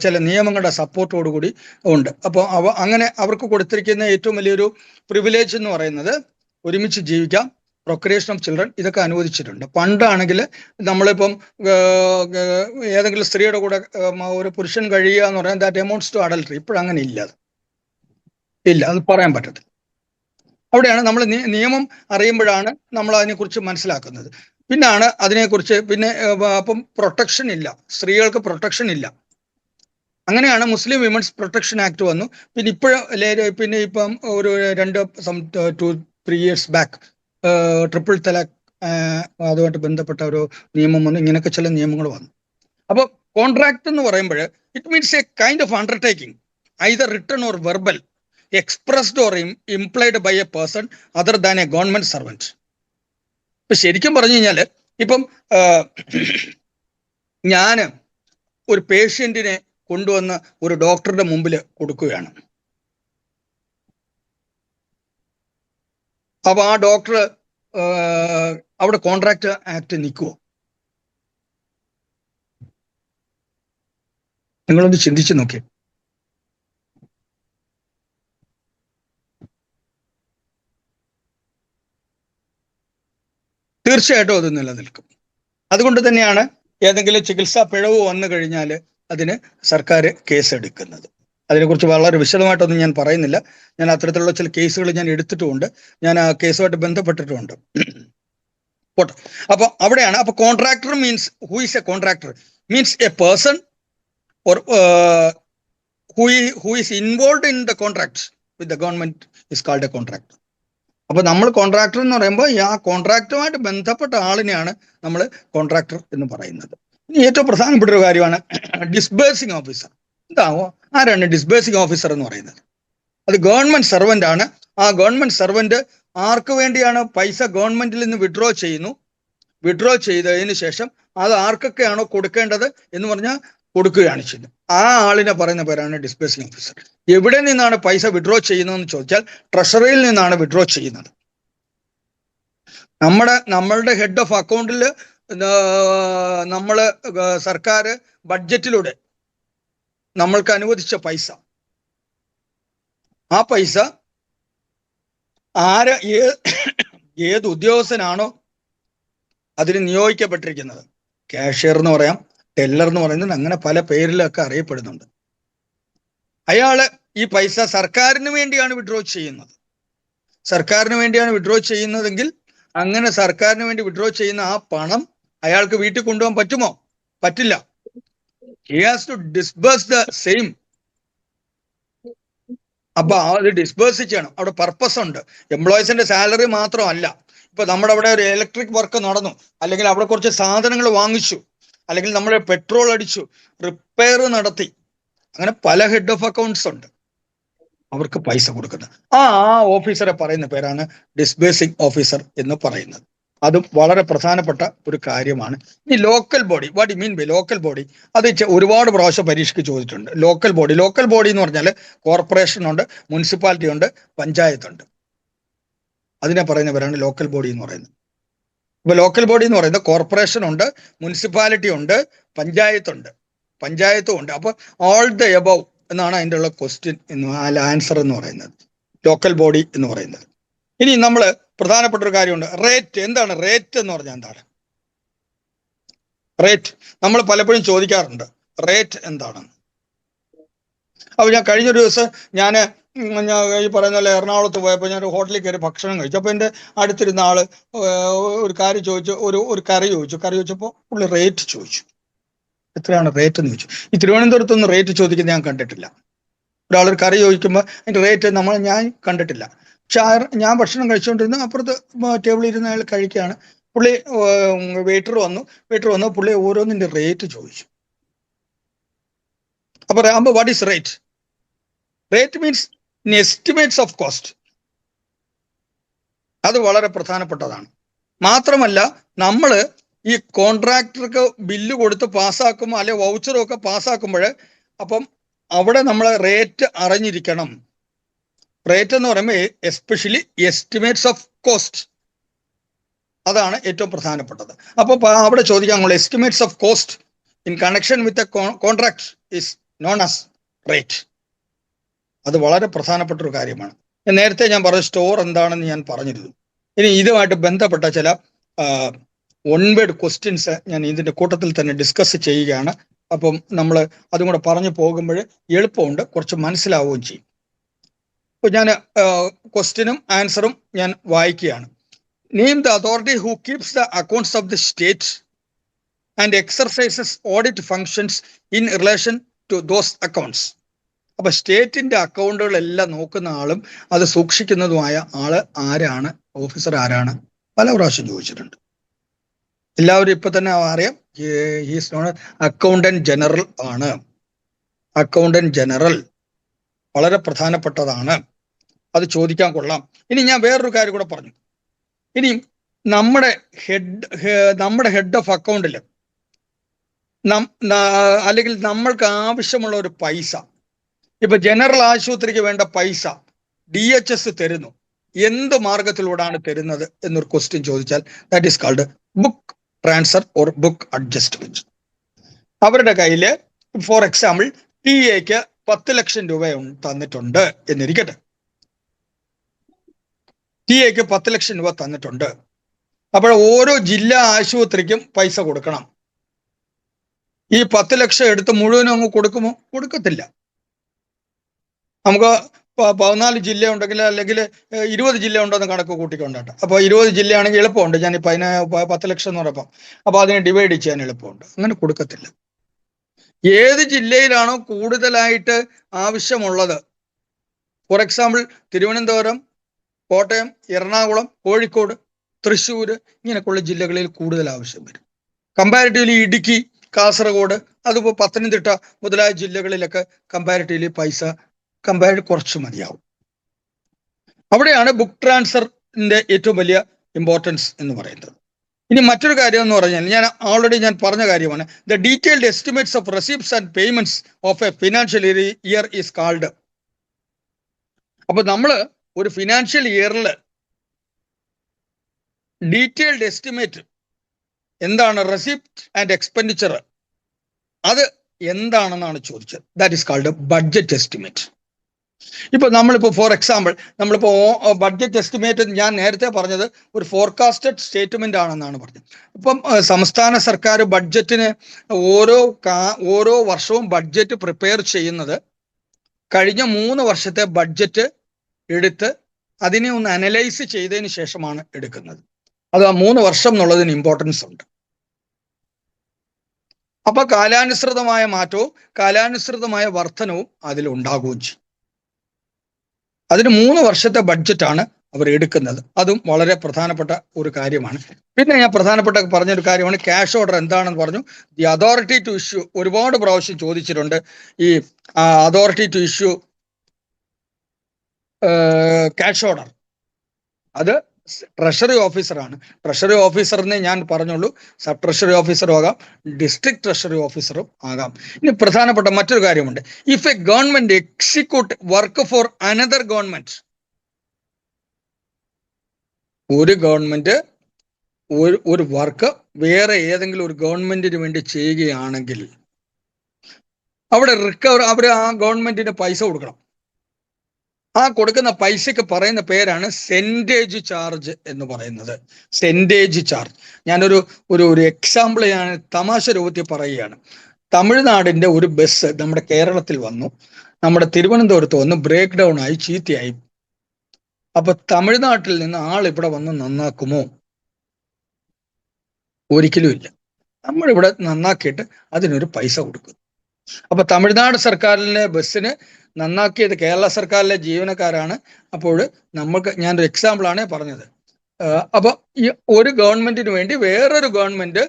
ചില നിയമങ്ങളുടെ സപ്പോർട്ടോടുകൂടി ഉണ്ട്. അപ്പോൾ അങ്ങനെ അവർക്ക് കൊടുത്തിരിക്കുന്ന ഏറ്റവും വലിയൊരു പ്രിവിലേജ് എന്ന് പറയുന്നത് ഒരുമിച്ച് ജീവിക്കാം, പ്രൊക്രിയേഷൻ ഓഫ് ചിൽഡ്രൻ ഇതൊക്കെ അനുവദിച്ചിട്ടുണ്ട്. പണ്ടാണെങ്കിൽ നമ്മളിപ്പം ഏതെങ്കിലും സ്ത്രീയുടെ കൂടെ ഒരു പുരുഷൻ കഴിയുക എന്ന് പറയാൻ ദാറ്റ് എമൗണ്ട്സ് ടു അഡൽട്ടറി. ഇപ്പോഴങ്ങനെ ഇല്ല, അത് പറയാൻ പറ്റത്തില്ല. അവിടെയാണ് നമ്മൾ നിയമം അറിയുമ്പോഴാണ് നമ്മൾ അതിനെക്കുറിച്ച് മനസ്സിലാക്കുന്നത്. പിന്നാണ് അതിനെക്കുറിച്ച് അപ്പം പ്രൊട്ടക്ഷൻ ഇല്ല, സ്ത്രീകൾക്ക് പ്രൊട്ടക്ഷൻ ഇല്ല. അങ്ങനെയാണ് മുസ്ലിം വിമൻസ് പ്രൊട്ടക്ഷൻ ആക്ട് വന്നു. പിന്നെ ഇപ്പം ഒരു 2-3 years ബാക്ക് ട്രിപ്പിൾ തലാഖ് അതുമായിട്ട് ബന്ധപ്പെട്ട ഒരു നിയമം വന്നു. ഇങ്ങനെയൊക്കെ ചില നിയമങ്ങൾ വന്നു. അപ്പോൾ കോൺട്രാക്ട് എന്ന് പറയുമ്പോൾ it means a kind of undertaking, either written or verbal, expressed or implied by a person other than a government servant. ഇപ്പൊ ശരിക്കും പറഞ്ഞു കഴിഞ്ഞാൽ ഇപ്പം ഞാൻ ഒരു പേഷ്യന്റിനെ കൊണ്ടുവന്ന് ഒരു ഡോക്ടറുടെ മുമ്പിൽ കൊടുക്കുകയാണ്. അപ്പൊ ആ ഡോക്ടർ അവിടെ കോൺട്രാക്ട് ആക്ട് നിൽക്കുമോ? നിങ്ങളൊന്ന് ചിന്തിച്ചു നോക്കിയേ. തീർച്ചയായിട്ടും അത് നിലനിൽക്കും. അതുകൊണ്ട് തന്നെയാണ് ഏതെങ്കിലും ചികിത്സാ പിഴവ് വന്നു കഴിഞ്ഞാൽ അതിന് സർക്കാർ കേസെടുക്കുന്നത്. അതിനെക്കുറിച്ച് വളരെ വിശദമായിട്ടൊന്നും ഞാൻ പറയുന്നില്ല. ഞാൻ അത്തരത്തിലുള്ള ചില കേസുകൾ ഞാൻ എടുത്തിട്ടുമുണ്ട്, ഞാൻ ആ കേസുമായിട്ട് ബന്ധപ്പെട്ടിട്ടുമുണ്ട്. പോട്ടെ. അപ്പൊ അവിടെയാണ്. അപ്പൊ contractor means, who is A contractor means A person or who is involved in the contract with the government is called a contractor. അപ്പൊ നമ്മൾ കോൺട്രാക്ടർ എന്ന് പറയുമ്പോൾ ആ കോൺട്രാക്റ്റുമായിട്ട് ബന്ധപ്പെട്ട ആളിനെയാണ് നമ്മൾ കോൺട്രാക്ടർ എന്ന് പറയുന്നത്. ഇനി ഏറ്റവും പ്രധാനപ്പെട്ട ഒരു കാര്യമാണ് ഡിസ്ബേഴ്സിംഗ് ഓഫീസർ. എന്താവോ ആരാണ് ഡിസ്ബേഴ്സിംഗ് ഓഫീസർ എന്ന് പറയുന്നത്? അത് ഗവൺമെന്റ് സർവന്റ് ആണ്. ആ ഗവൺമെന്റ് സർവന്റ് ആർക്ക് വേണ്ടിയാണ് പൈസ ഗവൺമെന്റിൽ നിന്ന് വിഡ്രോ ചെയ്തതിന് ശേഷം അത് ആർക്കൊക്കെയാണോ കൊടുക്കേണ്ടത് എന്ന് പറഞ്ഞാൽ കൊടുക്കുകയാണ് ചെയ്യുന്നത്. ആ ആളിനെ പറയുന്ന പേരാണ് ഡിസ്ബേഴ്സിംഗ് ഓഫീസർ. എവിടെ നിന്നാണ് പൈസ വിഡ്രോ ചെയ്യുന്നതെന്ന് ചോദിച്ചാൽ ട്രഷറിയിൽ നിന്നാണ് വിഡ്രോ ചെയ്യുന്നത്. നമ്മളുടെ ഹെഡ് ഓഫ് അക്കൗണ്ടിൽ നമ്മൾ സർക്കാർ ബഡ്ജറ്റിലൂടെ നമ്മൾക്ക് അനുവദിച്ച പൈസ, ആ പൈസ ഏത് ഉദ്യോഗസ്ഥനാണോ അതിന് നിയോഗിക്കപ്പെട്ടിരിക്കുന്നത്, കാഷ്യർ എന്ന് പറയാം, ടെല്ലർ എന്ന് പറയുന്നത്, അങ്ങനെ പല പേരിലൊക്കെ അറിയപ്പെടുന്നുണ്ട്. അയാള് ഈ പൈസ സർക്കാരിന് വേണ്ടിയാണ് വിഡ്രോ ചെയ്യുന്നതെങ്കിൽ അങ്ങനെ സർക്കാരിന് വേണ്ടി വിഡ്രോ ചെയ്യുന്ന ആ പണം അയാൾക്ക് വീട്ടിൽ കൊണ്ടുപോകാൻ പറ്റുമോ? പറ്റില്ല. He has to disburse the same. അപ്പൊ അത് ഡിസ്ബേഴ്സ് ചെയ്യണം. അവിടെ പർപ്പസ് ഉണ്ട്. എംപ്ലോയീസിന്റെ സാലറി മാത്രമല്ല. ഇപ്പൊ നമ്മുടെ അവിടെ ഒരു ഇലക്ട്രിക് വർക്ക് നടന്നു, അല്ലെങ്കിൽ അവിടെ കുറച്ച് സാധനങ്ങൾ വാങ്ങിച്ചു, അല്ലെങ്കിൽ നമ്മൾ പെട്രോൾ അടിച്ചു, റിപ്പയർ നടത്തി, അങ്ങനെ പല ഹെഡ് ഓഫ് അക്കൗണ്ട്സ് ഉണ്ട്, അവർക്ക് പൈസ കൊടുക്കുന്നത്. ആ ഓഫീസറെ പറയുന്ന പേരാണ് ഡിസ്ബേഴ്സിംഗ് ഓഫീസർ എന്ന് പറയുന്നത്. അതും വളരെ പ്രധാനപ്പെട്ട ഒരു കാര്യമാണ്. ഈ local body, what you mean by local body? അത് ഒരുപാട് പ്രാവശ്യം പരീക്ഷയ്ക്ക് ചോദിച്ചിട്ടുണ്ട്. ലോക്കൽ ബോഡി എന്ന് പറഞ്ഞാൽ കോർപ്പറേഷൻ ഉണ്ട്, മുനിസിപ്പാലിറ്റി ഉണ്ട്, പഞ്ചായത്തുണ്ട്. അതിനെ പറയുന്ന പേരാണ് ലോക്കൽ ബോഡി എന്ന് പറയുന്നത്. ഇപ്പൊ ലോക്കൽ ബോഡി എന്ന് പറയുന്നത് കോർപ്പറേഷൻ ഉണ്ട്, മുനിസിപ്പാലിറ്റി ഉണ്ട്, പഞ്ചായത്തും ഉണ്ട്. അപ്പൊ ഓൾ ദ എബവ് എന്നാണ് അതിൻ്റെ ഉള്ള ക്വസ്റ്റ്യൻ ആൻസർ എന്ന് പറയുന്നത്, ലോക്കൽ ബോഡി എന്ന് പറയുന്നത്. ഇനി നമ്മൾ പ്രധാനപ്പെട്ട ഒരു കാര്യമുണ്ട്, റേറ്റ്. എന്താണ് റേറ്റ് എന്ന് പറഞ്ഞാൽ? എന്താണ് റേറ്റ്? നമ്മൾ പലപ്പോഴും ചോദിക്കാറുണ്ട്, റേറ്റ് എന്താണെന്ന്. അപ്പൊ ഞാൻ കഴിഞ്ഞൊരു ദിവസം ഞാൻ ഈ പറയുന്ന പോലെ എറണാകുളത്ത് പോയപ്പോൾ ഞാൻ ഒരു ഹോട്ടലിൽ കയറി ഭക്ഷണം കഴിച്ചു. അപ്പൊ എൻ്റെ അടുത്തിരുന്ന ആള് ഒരു കാര്യം ചോദിച്ചു, ഒരു കറി ചോദിച്ചപ്പോൾ പുള്ളി റേറ്റ് ചോദിച്ചു. എത്രയാണ് റേറ്റ് എന്ന് ചോദിച്ചു. ഈ തിരുവനന്തപുരത്തൊന്നും റേറ്റ് ചോദിക്കുന്നത് ഞാൻ കണ്ടിട്ടില്ല. ഒരാളൊരു കറി ചോദിക്കുമ്പോൾ അതിന്റെ റേറ്റ് ഞാൻ കണ്ടിട്ടില്ല. പക്ഷെ ഞാൻ ഭക്ഷണം കഴിച്ചുകൊണ്ടിരുന്ന അപ്പുറത്ത് ടേബിളിൽ ഇരുന്ന അയാൾ കഴിക്കുകയാണ്. പുള്ളി വെയിറ്റർ വന്നു പുള്ളി ഓരോന്നിന്റെ റേറ്റ് ചോദിച്ചു. അപ്പൊ what is rate? Rate means estimates of cost. അത് വളരെ പ്രധാനപ്പെട്ടതാണ്. മാത്രമല്ല നമ്മൾ ഈ കോൺട്രാക്ടർക്ക് ബില്ല് കൊടുത്ത് പാസ്സാക്കുമ്പോൾ അല്ലെ വൗച്ചറും ഒക്കെ പാസ്സാക്കുമ്പോൾ അപ്പം അവിടെ നമ്മൾ റേറ്റ് അറിഞ്ഞിരിക്കണം. റേറ്റ് എന്ന് പറയുമ്പോൾ എസ്പെഷ്യലി എസ്റ്റിമേറ്റ്സ് ഓഫ് കോസ്റ്റ്, അതാണ് ഏറ്റവും പ്രധാനപ്പെട്ടത്. അപ്പോൾ അവിടെ ചോദിക്കാൻ നമ്മൾ estimates of cost in connection with a contract is known as rate. അത് വളരെ പ്രധാനപ്പെട്ട ഒരു കാര്യമാണ്. നേരത്തെ ഞാൻ പറഞ്ഞ സ്റ്റോർ എന്താണെന്ന് ഞാൻ പറഞ്ഞിരുന്നു. ഇനി ഇതുമായിട്ട് ബന്ധപ്പെട്ട ചില ഒൺവേഡ് ക്വസ്റ്റ്യൻസ് ഞാൻ ഇതിന്റെ കൂട്ടത്തിൽ തന്നെ ഡിസ്കസ് ചെയ്യുകയാണ്. അപ്പം നമ്മൾ അതും കൂടെ പറഞ്ഞു പോകുമ്പോൾ എളുപ്പമുണ്ട്, കുറച്ച് മനസ്സിലാവുകയും ചെയ്യും. അപ്പൊ ഞാൻ ക്വസ്റ്റ്യനും ആൻസറും ഞാൻ വായിക്കുകയാണ്. Name the authority who keeps the accounts of the state and exercises audit functions in relation to those accounts. അപ്പൊ സ്റ്റേറ്റിന്റെ അക്കൗണ്ടുകളെല്ലാം നോക്കുന്ന ആളും അത് സൂക്ഷിക്കുന്നതുമായ ആള് ആരാണ്, ഓഫീസർ ആരാണ്, പല പ്രാവശ്യം ചോദിച്ചിട്ടുണ്ട്. എല്ലാവരും ഇപ്പൊ തന്നെ അറിയാം, ഹീസ് നോൺ അക്കൗണ്ടന്റ് ജനറൽ ആണ്. അക്കൗണ്ടന്റ് ജനറൽ വളരെ പ്രധാനപ്പെട്ടതാണ്, അത് ചോദിക്കാൻ കൊള്ളാം. ഇനി ഞാൻ വേറൊരു കാര്യം കൂടെ പറഞ്ഞു. ഇനി നമ്മുടെ ഹെഡ് ഓഫ് അക്കൗണ്ടിൽ അല്ലെങ്കിൽ നമ്മൾക്ക് ആവശ്യമുള്ള ഒരു പൈസ, ഇപ്പൊ ജനറൽ ആശുപത്രിക്ക് വേണ്ട പൈസ DHS തരുന്നു, എന്ത് മാർഗത്തിലൂടെയാണ് തരുന്നത് എന്നൊരു ക്വസ്റ്റ്യൻ ചോദിച്ചാൽ that is called book transfer or book adjustment. അവരുടെ കയ്യില് ഫോർ എക്സാമ്പിൾ TA-ക്ക് 10 ലക്ഷം രൂപ തന്നിട്ടുണ്ട് എന്നിരിക്കട്ടെ. TA-ക്ക് 10 ലക്ഷം രൂപ തന്നിട്ടുണ്ട്. അപ്പോൾ ഓരോ ജില്ലാ ആശുപത്രിക്കും പൈസ കൊടുക്കണം. ഈ 10 ലക്ഷം എടുത്ത് മുഴുവനും അങ്ങ് കൊടുക്കുമോ? കൊടുക്കത്തില്ല. നമുക്ക് 14 ജില്ല ഉണ്ടെങ്കിൽ അല്ലെങ്കിൽ 20 ജില്ല ഉണ്ടെന്ന് കണക്ക് കൂട്ടിക്കൊണ്ടാട്ടെ. അപ്പൊ 20 ജില്ലയാണെങ്കിൽ എളുപ്പമുണ്ട്. ഞാൻ 10 ലക്ഷം എന്ന് പറഞ്ഞപ്പം അപ്പൊ അതിനെ ഡിവൈഡ് ചെയ്യാൻ എളുപ്പമുണ്ട്. അങ്ങനെ കൊടുക്കത്തില്ല. ഏത് ജില്ലയിലാണോ കൂടുതലായിട്ട് ആവശ്യമുള്ളത്, ഫോർ എക്സാമ്പിൾ തിരുവനന്തപുരം, കോട്ടയം, എറണാകുളം, കോഴിക്കോട്, തൃശ്ശൂർ, ഇങ്ങനെയൊക്കെയുള്ള ജില്ലകളിൽ കൂടുതൽ ആവശ്യം വരും. കമ്പാരിറ്റീവ്ലി ഇടുക്കി, കാസർഗോഡ്, അതുപോലെ പത്തനംതിട്ട മുതലായ ജില്ലകളിലൊക്കെ കമ്പാരിറ്റീവ്ലി പൈസ കുറച്ച് മതിയാവും. അവിടെയാണ് ബുക്ക് ട്രാൻസ്ഫറിന്റെ ഏറ്റവും വലിയ ഇമ്പോർട്ടൻസ് എന്ന് പറയുന്നത്. ഇനി മറ്റൊരു കാര്യം എന്ന് പറഞ്ഞാൽ ഞാൻ പറഞ്ഞ കാര്യമാണ്, the detailed estimates of receipts and payments of A financial year is called. അപ്പൊ നമ്മൾ ഒരു ഫിനാൻഷ്യൽ ഇയറിൽ ഡീറ്റെയിൽഡ് എസ്റ്റിമേറ്റ് എന്താണ്, റെസിപ്റ്റ് ആൻഡ് എക്സ്പെൻഡിച്ചർ, അത് എന്താണെന്നാണ് ചോദിച്ചത്. That is called budget estimate. ഇപ്പൊ ഫോർ എക്സാമ്പിൾ ബഡ്ജറ്റ് എസ്റ്റിമേറ്റ് ഞാൻ നേരത്തെ പറഞ്ഞത് ഒരു ഫോർകാസ്റ്റഡ് സ്റ്റേറ്റ്മെന്റ് ആണെന്നാണ് പറഞ്ഞത്. ഇപ്പം സംസ്ഥാന സർക്കാർ ബഡ്ജറ്റിന് ഓരോ വർഷവും ബഡ്ജറ്റ് പ്രിപ്പയർ ചെയ്യുന്നത് കഴിഞ്ഞ 3 വർഷത്തെ ബഡ്ജറ്റ് എടുത്ത് അതിനെ ഒന്ന് അനലൈസ് ചെയ്തതിന് ശേഷമാണ് എടുക്കുന്നത്. അത് ആ 3 വർഷം എന്നുള്ളതിന് ഇമ്പോർട്ടൻസ് ഉണ്ട്. അപ്പൊ കാലാനുസൃതമായ മാറ്റവും കാലാനുസൃതമായ വർധനവും അതിലുണ്ടാകുകയും ചെയ്യും. അതിന് 3 വർഷത്തെ ബഡ്ജറ്റാണ് അവർ എടുക്കുന്നത്. അതും വളരെ പ്രധാനപ്പെട്ട ഒരു കാര്യമാണ്. പിന്നെ ഞാൻ പ്രധാനപ്പെട്ട പറഞ്ഞൊരു കാര്യമാണ് ക്യാഷ് ഓർഡർ എന്താണെന്ന് പറഞ്ഞു. ദി അതോറിറ്റി ടു ഇഷ്യൂ ഒരുപാട് പ്രാവശ്യം ചോദിച്ചിട്ടുണ്ട്. ഈ authority to issue cash order അത് ട്രഷറി ഓഫീസറാണ്. ട്രഷറി ഓഫീസറിനെ ഞാൻ പറഞ്ഞുള്ളൂ, സബ് ട്രഷറി ഓഫീസറും ആകാം, ഡിസ്ട്രിക്ട് ട്രഷറി ഓഫീസറും ആകാം. ഇനി പ്രധാനപ്പെട്ട മറ്റൊരു കാര്യമുണ്ട്. If A government execute work for another government, ഒരു ഗവൺമെന്റ് ഒരു വർക്ക് വേറെ ഏതെങ്കിലും ഒരു ഗവൺമെന്റിന് വേണ്ടി ചെയ്യുകയാണെങ്കിൽ അവിടെ അവർ ആ ഗവൺമെന്റിന് പൈസ കൊടുക്കണം. ആ കൊടുക്കുന്ന പൈസക്ക് പറയുന്ന പേരാണ് സെന്റേജ് ചാർജ് എന്ന് പറയുന്നത്. സെന്റേജ് ചാർജ്. ഞാനൊരു എക്സാമ്പിൾ ഞാൻ തമാശ രൂപത്തിൽ പറയുകയാണ്. തമിഴ്നാടിന്റെ ഒരു ബസ് നമ്മുടെ കേരളത്തിൽ വന്നു, നമ്മുടെ തിരുവനന്തപുരത്ത് വന്ന് ബ്രേക്ക് ഡൗൺ ആയി ചീത്തയായി. അപ്പൊ തമിഴ്നാട്ടിൽ നിന്ന് ആൾ ഇവിടെ വന്ന് നന്നാക്കുമോ? ഒരിക്കലും ഇല്ല. നമ്മളിവിടെ നന്നാക്കിയിട്ട് അതിനൊരു പൈസ കൊടുക്കും. അപ്പൊ തമിഴ്നാട് സർക്കാരിലെ ബസ്സിന് നന്നാക്കിയത് കേരള സർക്കാരിലെ ജീവനക്കാരാണ്. അപ്പോൾ ഞാനൊരു എക്സാമ്പിളാണ് പറഞ്ഞത്. അപ്പൊ ഈ ഒരു ഗവൺമെന്റിന് വേണ്ടി വേറൊരു ഗവൺമെന്റ്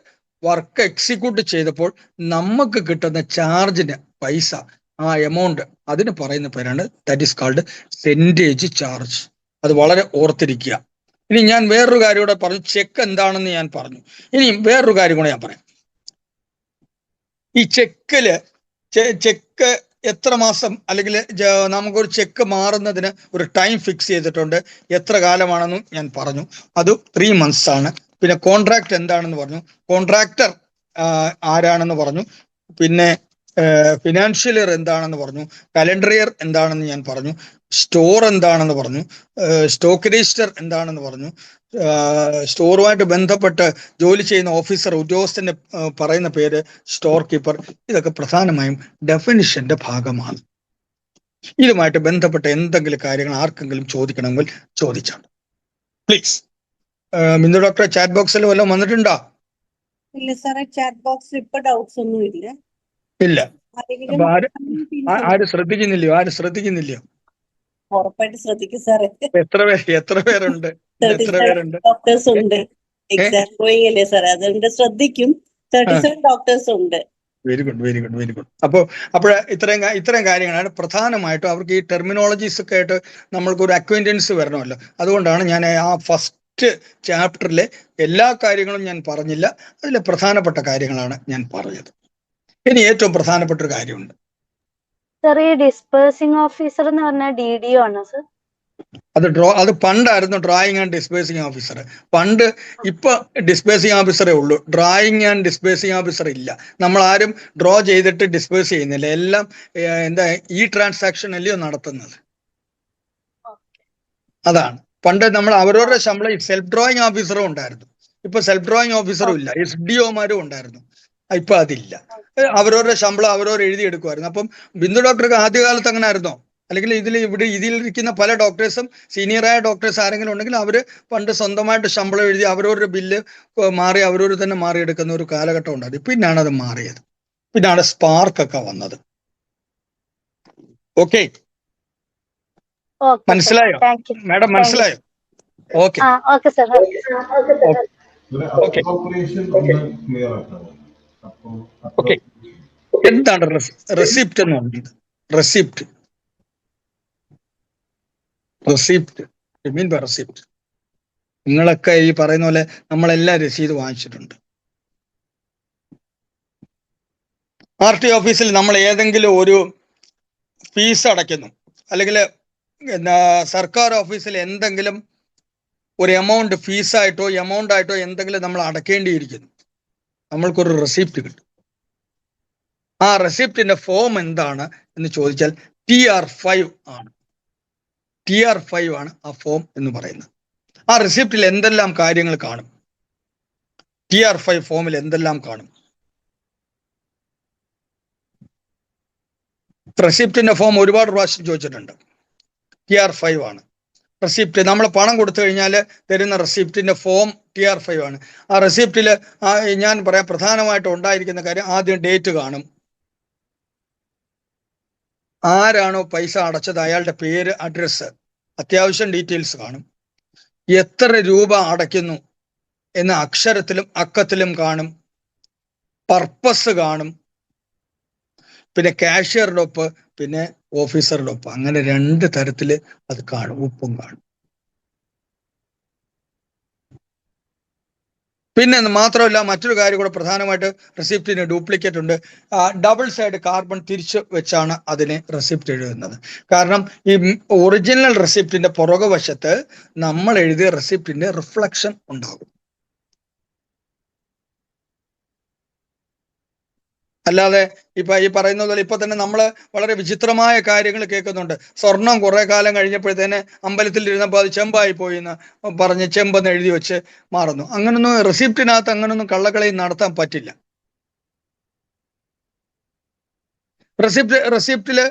വർക്ക് എക്സിക്യൂട്ട് ചെയ്തപ്പോൾ നമുക്ക് കിട്ടുന്ന ചാർജിന് പൈസ, ആ എമൗണ്ട്, അതിന് പറയുന്ന പേരാണ് ദാറ്റ് ഈസ് കാൾഡ് സെന്റേജ് ചാർജ്. അത് വളരെ ഓർത്തിരിക്കുക. ഇനി ഞാൻ വേറൊരു കാര്യം കൂടെ പറഞ്ഞു, ചെക്ക് എന്താണെന്ന് ഞാൻ പറഞ്ഞു. ഇനി വേറൊരു കാര്യം കൂടെ ഞാൻ പറയാം. ഈ ചെക്ക് എത്ര മാസം, അല്ലെങ്കിൽ നമുക്കൊരു ചെക്ക് മാറുന്നതിന് ഒരു ടൈം ഫിക്സ് ചെയ്തിട്ടുണ്ട്. എത്ര കാലമാണെന്നും ഞാൻ പറഞ്ഞു. അത് 3 months ആണ്. പിന്നെ കോൺട്രാക്ട് എന്താണെന്ന് പറഞ്ഞു, കോൺട്രാക്ടർ ആരാണെന്ന് പറഞ്ഞു. പിന്നെ ഫിനാൻഷ്യൽ ഇയർ എന്താണെന്ന് പറഞ്ഞു, കലണ്ടർ ഇയർ എന്താണെന്ന് ഞാൻ പറഞ്ഞു, സ്റ്റോർ എന്താണെന്ന് പറഞ്ഞു, സ്റ്റോക്ക് രജിസ്റ്റർ എന്താണെന്ന് പറഞ്ഞു, സ്റ്റോറുമായിട്ട് ബന്ധപ്പെട്ട് ജോലി ചെയ്യുന്ന ഓഫീസർ ഉദ്യോഗസ്ഥന്റെ പറയുന്ന പേര് സ്റ്റോർ കീപ്പർ. ഇതൊക്കെ പ്രധാനമായും ഡെഫിനിഷന്റെ ഭാഗമാണ്. ഇതുമായിട്ട് ബന്ധപ്പെട്ട എന്തെങ്കിലും കാര്യങ്ങൾ ആർക്കെങ്കിലും ചോദിക്കണമെങ്കിൽ ചോദിച്ചാണ് പ്ലീസ്. ബിന്ദു ഡോക്ടർ, ചാറ്റ് ബോക്സിൽ വല്ലതും വന്നിട്ടുണ്ടോ? ഇല്ല സാറേ, ചാറ്റ് ബോക്സിൽ ഇപ്പൊ ഡൗട്ട്സ് ഒന്നും ഇല്ല. ഇല്ല. ആരെങ്കിലും അപ്പൊ ആരും ശ്രദ്ധിക്കുന്നില്ലയോ? ഉറപ്പായിട്ട് ശ്രദ്ധിക്കും സാറേ. എത്ര പേരുണ്ട്? ഡോക്ടേഴ്സ് ഉണ്ട്. എക്സാം ഗോയിങ് അല്ലേ സാറേ, അതുകൊണ്ട് ശ്രദ്ധിക്കും. 37 ഡോക്ടേഴ്സ് ഉണ്ട്. Very good. അപ്പോൾ ഇത്രയും കാര്യങ്ങളാണ് പ്രധാനമായിട്ടും. അവർക്ക് ഈ ടെർമിനോളജീസ് ഒക്കെ ആയിട്ട് നമ്മൾക്കൊരു അക്വൈൻറ്റൻസ് വരണമല്ലോ. അതുകൊണ്ടാണ് ഞാൻ ആ ഫസ്റ്റ് ചാപ്റ്ററിലെ എല്ലാ കാര്യങ്ങളും ഞാൻ പറഞ്ഞില്ല, അതിലെ പ്രധാനപ്പെട്ട കാര്യങ്ങളാണ് ഞാൻ പറഞ്ഞത്. ഇനി ഏറ്റവും പ്രധാനപ്പെട്ട ഒരു കാര്യമുണ്ട്. സർ, ഈ ഡിസ്പേഴ്സിംഗ് ഓഫീസർ എന്ന് പറഞ്ഞാൽ DDO ആണോ സർ? അത് പണ്ടായിരുന്നു ഡ്രോയിങ് ആൻഡ് ഡിസ്പേഴ്സിംഗ് ഓഫീസർ. പണ്ട്. ഇപ്പൊ ഡിസ്പേഴ്സിംഗ് ഓഫീസറേ ഉള്ളൂ, ഡ്രോയിങ് ആൻഡ് ഡിസ്പേഴ്സിംഗ് ഓഫീസർ ഇല്ല. നമ്മൾ ആരും ഡ്രോ ചെയ്തിട്ട് ഡിസ്പേഴ്സ് ചെയ്യുന്നില്ല. എല്ലാം ഈ ട്രാൻസാക്ഷൻ അല്ലയോ നടത്തുന്നത്. അതാണ്. പണ്ട് നമ്മൾ അവരവരുടെ ശമ്പളം സെൽഫ് ഡ്രോയിങ് ഓഫീസറും ഉണ്ടായിരുന്നു. ഇപ്പൊ സെൽഫ് ഡ്രോയിങ് ഓഫീസറും ഇല്ല. SDOമാരും ഉണ്ടായിരുന്നു. ഇപ്പൊ അതില്ല. അവരവരുടെ ശമ്പളം അവരവർ എഴുതിയെടുക്കുമായിരുന്നു. അപ്പം ബിന്ദു ഡോക്ടർക്ക് ആദ്യകാലത്ത് അങ്ങനെ ആയിരുന്നോ? അല്ലെങ്കിൽ ഇതിലിരിക്കുന്ന പല ഡോക്ടേഴ്സും സീനിയറായ ഡോക്ടേഴ്സ് ആരെങ്കിലും ഉണ്ടെങ്കിൽ അവര് പണ്ട് സ്വന്തമായിട്ട് ശമ്പളം എഴുതി അവരവരുടെ ബില്ല് മാറി അവരവർ തന്നെ മാറിയെടുക്കുന്ന ഒരു കാലഘട്ടം ഉണ്ടായിരുന്നു. പിന്നാണ് അത് മാറിയത്. പിന്നാണ് സ്പാർക്ക് ഒക്കെ വന്നത്. ഓക്കെ, മനസ്സിലായോ മാഡം? മനസ്സിലായോ? ഓക്കെ. ഓക്കെ. എന്താണ് റെസിപ്റ്റ് എന്ന് പറയുന്നത്? Receipt mean by receipt. നിങ്ങളൊക്കെ ഈ പറയുന്ന പോലെ നമ്മളെല്ലാം രസീത് വാങ്ങിച്ചിട്ടുണ്ട്. RT ഓഫീസിൽ നമ്മൾ ഏതെങ്കിലും ഒരു ഫീസ് അടയ്ക്കുന്നു, അല്ലെങ്കിൽ സർക്കാർ ഓഫീസിൽ എന്തെങ്കിലും ഒരു എമൗണ്ട് ഫീസായിട്ടോ എമൗണ്ട് ആയിട്ടോ എന്തെങ്കിലും നമ്മൾ അടയ്ക്കേണ്ടിയിരിക്കുന്നു, നമ്മൾക്കൊരു റെസിപ്റ്റ് കിട്ടും. ആ റെസിപ്റ്റിന്റെ ഫോം എന്താണ് എന്ന് ചോദിച്ചാൽ TR5 ആണ്. TR5 ആണ് ആ ഫോം എന്ന് പറയുന്നത്. ആ റെസിപ്റ്റിൽ എന്തെല്ലാം കാര്യങ്ങൾ കാണും? TR5 ഫോമിൽ എന്തെല്ലാം കാണും? റെസിപ്റ്റിന്റെ ഫോം ഒരുപാട് പ്രാവശ്യം ചോദിച്ചിട്ടുണ്ട്. TR5 ആണ് റെസിപ്റ്റ്. നമ്മൾ പണം കൊടുത്തു കഴിഞ്ഞാൽ തരുന്ന റെസിപ്റ്റിന്റെ ഫോം TR5 ആണ്. ആ റെസിപ്റ്റിൽ ഞാൻ പറയാം പ്രധാനമായിട്ടും ഉണ്ടായിരിക്കുന്ന കാര്യം, ആദ്യം ഡേറ്റ് കാണും, ആരാണോ പൈസ അടച്ചത് അയാളുടെ പേര്, അഡ്രസ്സ്, അത്യാവശ്യം ഡീറ്റെയിൽസ് കാണും, എത്ര രൂപ അടയ്ക്കുന്നു എന്ന അക്ഷരത്തിലും അക്കത്തിലും കാണും, പർപ്പസ് കാണും, പിന്നെ കാഷ്യറുടെ ഒപ്പ്, പിന്നെ ഓഫീസറുടെ ഒപ്പ്. അങ്ങനെ 2 തരത്തിൽ അത് കാണും, ഒപ്പും കാണും. പിന്നെ മാത്രമല്ല, മറ്റൊരു കാര്യം കൂടെ പ്രധാനമായിട്ട്, റെസിപ്റ്റിന് ഡ്യൂപ്ലിക്കേറ്റ് ഉണ്ട്. ഡബിൾ സൈഡ് കാർബൺ തിരിച്ച് വെച്ചാണ് അതിനെ റെസിപ്റ്റ് എഴുതുന്നത്. കാരണം ഈ ഒറിജിനൽ റെസിപ്റ്റിന്റെ പുറകുവശത്ത് നമ്മൾ എഴുതിയ റെസിപ്റ്റിന്റെ റിഫ്ലക്ഷൻ ഉണ്ടാകും. അല്ലാതെ ഇപ്പൊ ഈ പറയുന്ന പോലെ ഇപ്പൊ തന്നെ നമ്മൾ വളരെ വിചിത്രമായ കാര്യങ്ങൾ കേൾക്കുന്നുണ്ട്. സ്വർണം കുറെ കാലം കഴിഞ്ഞപ്പോഴത്തേന് അമ്പലത്തിൽ ഇരുന്നപ്പോൾ അത് ചെമ്പായി പോയി എന്ന് പറഞ്ഞ് ചെമ്പെന്ന് എഴുതി വെച്ച് മാറുന്നു. അങ്ങനൊന്നും റെസിപ്റ്റിനകത്ത് അങ്ങനൊന്നും കള്ളക്കളി നടത്താൻ പറ്റില്ല. റെസിപ്റ്റില്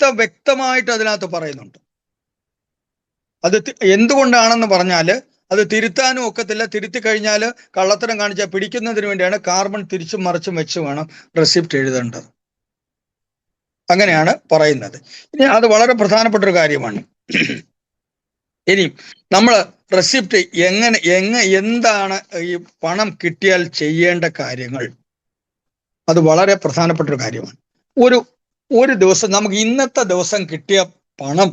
വ്യക്തമായിട്ട് അതിനകത്ത് പറയുന്നുണ്ട്. അത് എന്തുകൊണ്ടാണെന്ന് പറഞ്ഞാൽ അത് തിരുത്താനും ഒക്കത്തില്ല. തിരുത്തി കഴിഞ്ഞാൽ കള്ളത്തരം കാണിച്ചാൽ പിടിക്കുന്നതിന് വേണ്ടിയാണ് കാർബൺ തിരിച്ചും മറിച്ചും വെച്ച് വേണം റെസിപ്റ്റ് എഴുതേണ്ടത്. അങ്ങനെയാണ് പറയുന്നത്. ഇനി അത് വളരെ പ്രധാനപ്പെട്ട ഒരു കാര്യമാണ്. ഇനി നമ്മൾ റെസിപ്റ്റ് എന്താണ് ഈ പണം കിട്ടിയാൽ ചെയ്യേണ്ട കാര്യങ്ങൾ, അത് വളരെ പ്രധാനപ്പെട്ട ഒരു കാര്യമാണ്. ഒരു ദിവസം നമുക്ക് ഇന്നത്തെ ദിവസം കിട്ടിയ പണം,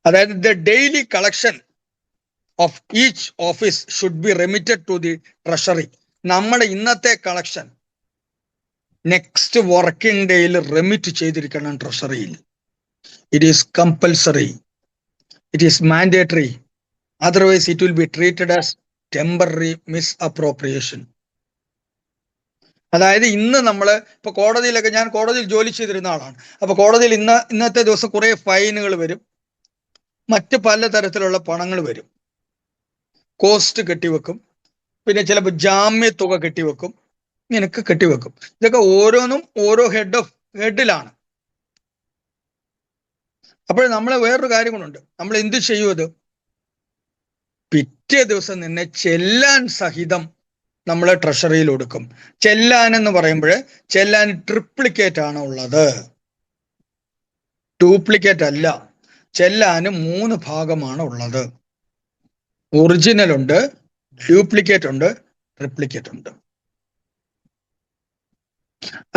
അതായത് the daily collection of each office should be remitted to the treasury. നമ്മുടെ ഇന്നത്തെ കളക്ഷൻ നെക്സ്റ്റ് വർക്കിംഗ് ഡേയിൽ റെമിറ്റ് ചെയ്തിരിക്കണം ട്രഷറിയിൽ. It is compulsory, it is mandatory, otherwise it will be treated as temporary misappropriation. അതായത് ഇന്ന് നമ്മൾ ഇപ്പൊ കോടതിയിലൊക്കെ, ഞാൻ കോടതിയിൽ ജോലി ചെയ്തിരുന്ന ആളാണ്. അപ്പൊ കോടതിയിൽ ഇന്നത്തെ ദിവസം കുറെ ഫൈനുകൾ വരും, മറ്റ് പലതരത്തിലുള്ള പണങ്ങൾ വരും, കോസ്റ്റ് കെട്ടിവെക്കും, പിന്നെ ചിലപ്പോൾ ജാമ്യത്തുക കെട്ടിവെക്കും, ഇങ്ങനെയൊക്കെ കെട്ടിവെക്കും. ഇതൊക്കെ ഓരോന്നും ഓരോ ഹെഡിലാണ്. അപ്പോൾ നമ്മൾ വേറൊരു കാര്യം കൊണ്ടുണ്ട്, നമ്മൾ എന്ത് ചെയ്യും, അത് പിറ്റേ ദിവസം തന്നെ ചെല്ലാൻ സഹിതം നമ്മൾ ട്രഷറിയിൽ കൊടുക്കും. ചെല്ലാൻ എന്ന് പറയുമ്പോൾ ചെല്ലാൻ ട്രിപ്ലിക്കേറ്റ് ആണ് ഉള്ളത്, ഡ്യൂപ്ലിക്കേറ്റ് അല്ല. ചെല്ലാന് 3 ഭാഗമാണ് ഉള്ളത്. ഒറിജിനൽ ഉണ്ട്, ഡ്യൂപ്ലിക്കേറ്റ് ഉണ്ട്, ട്രിപ്ലിക്കേറ്റ് ഉണ്ട്.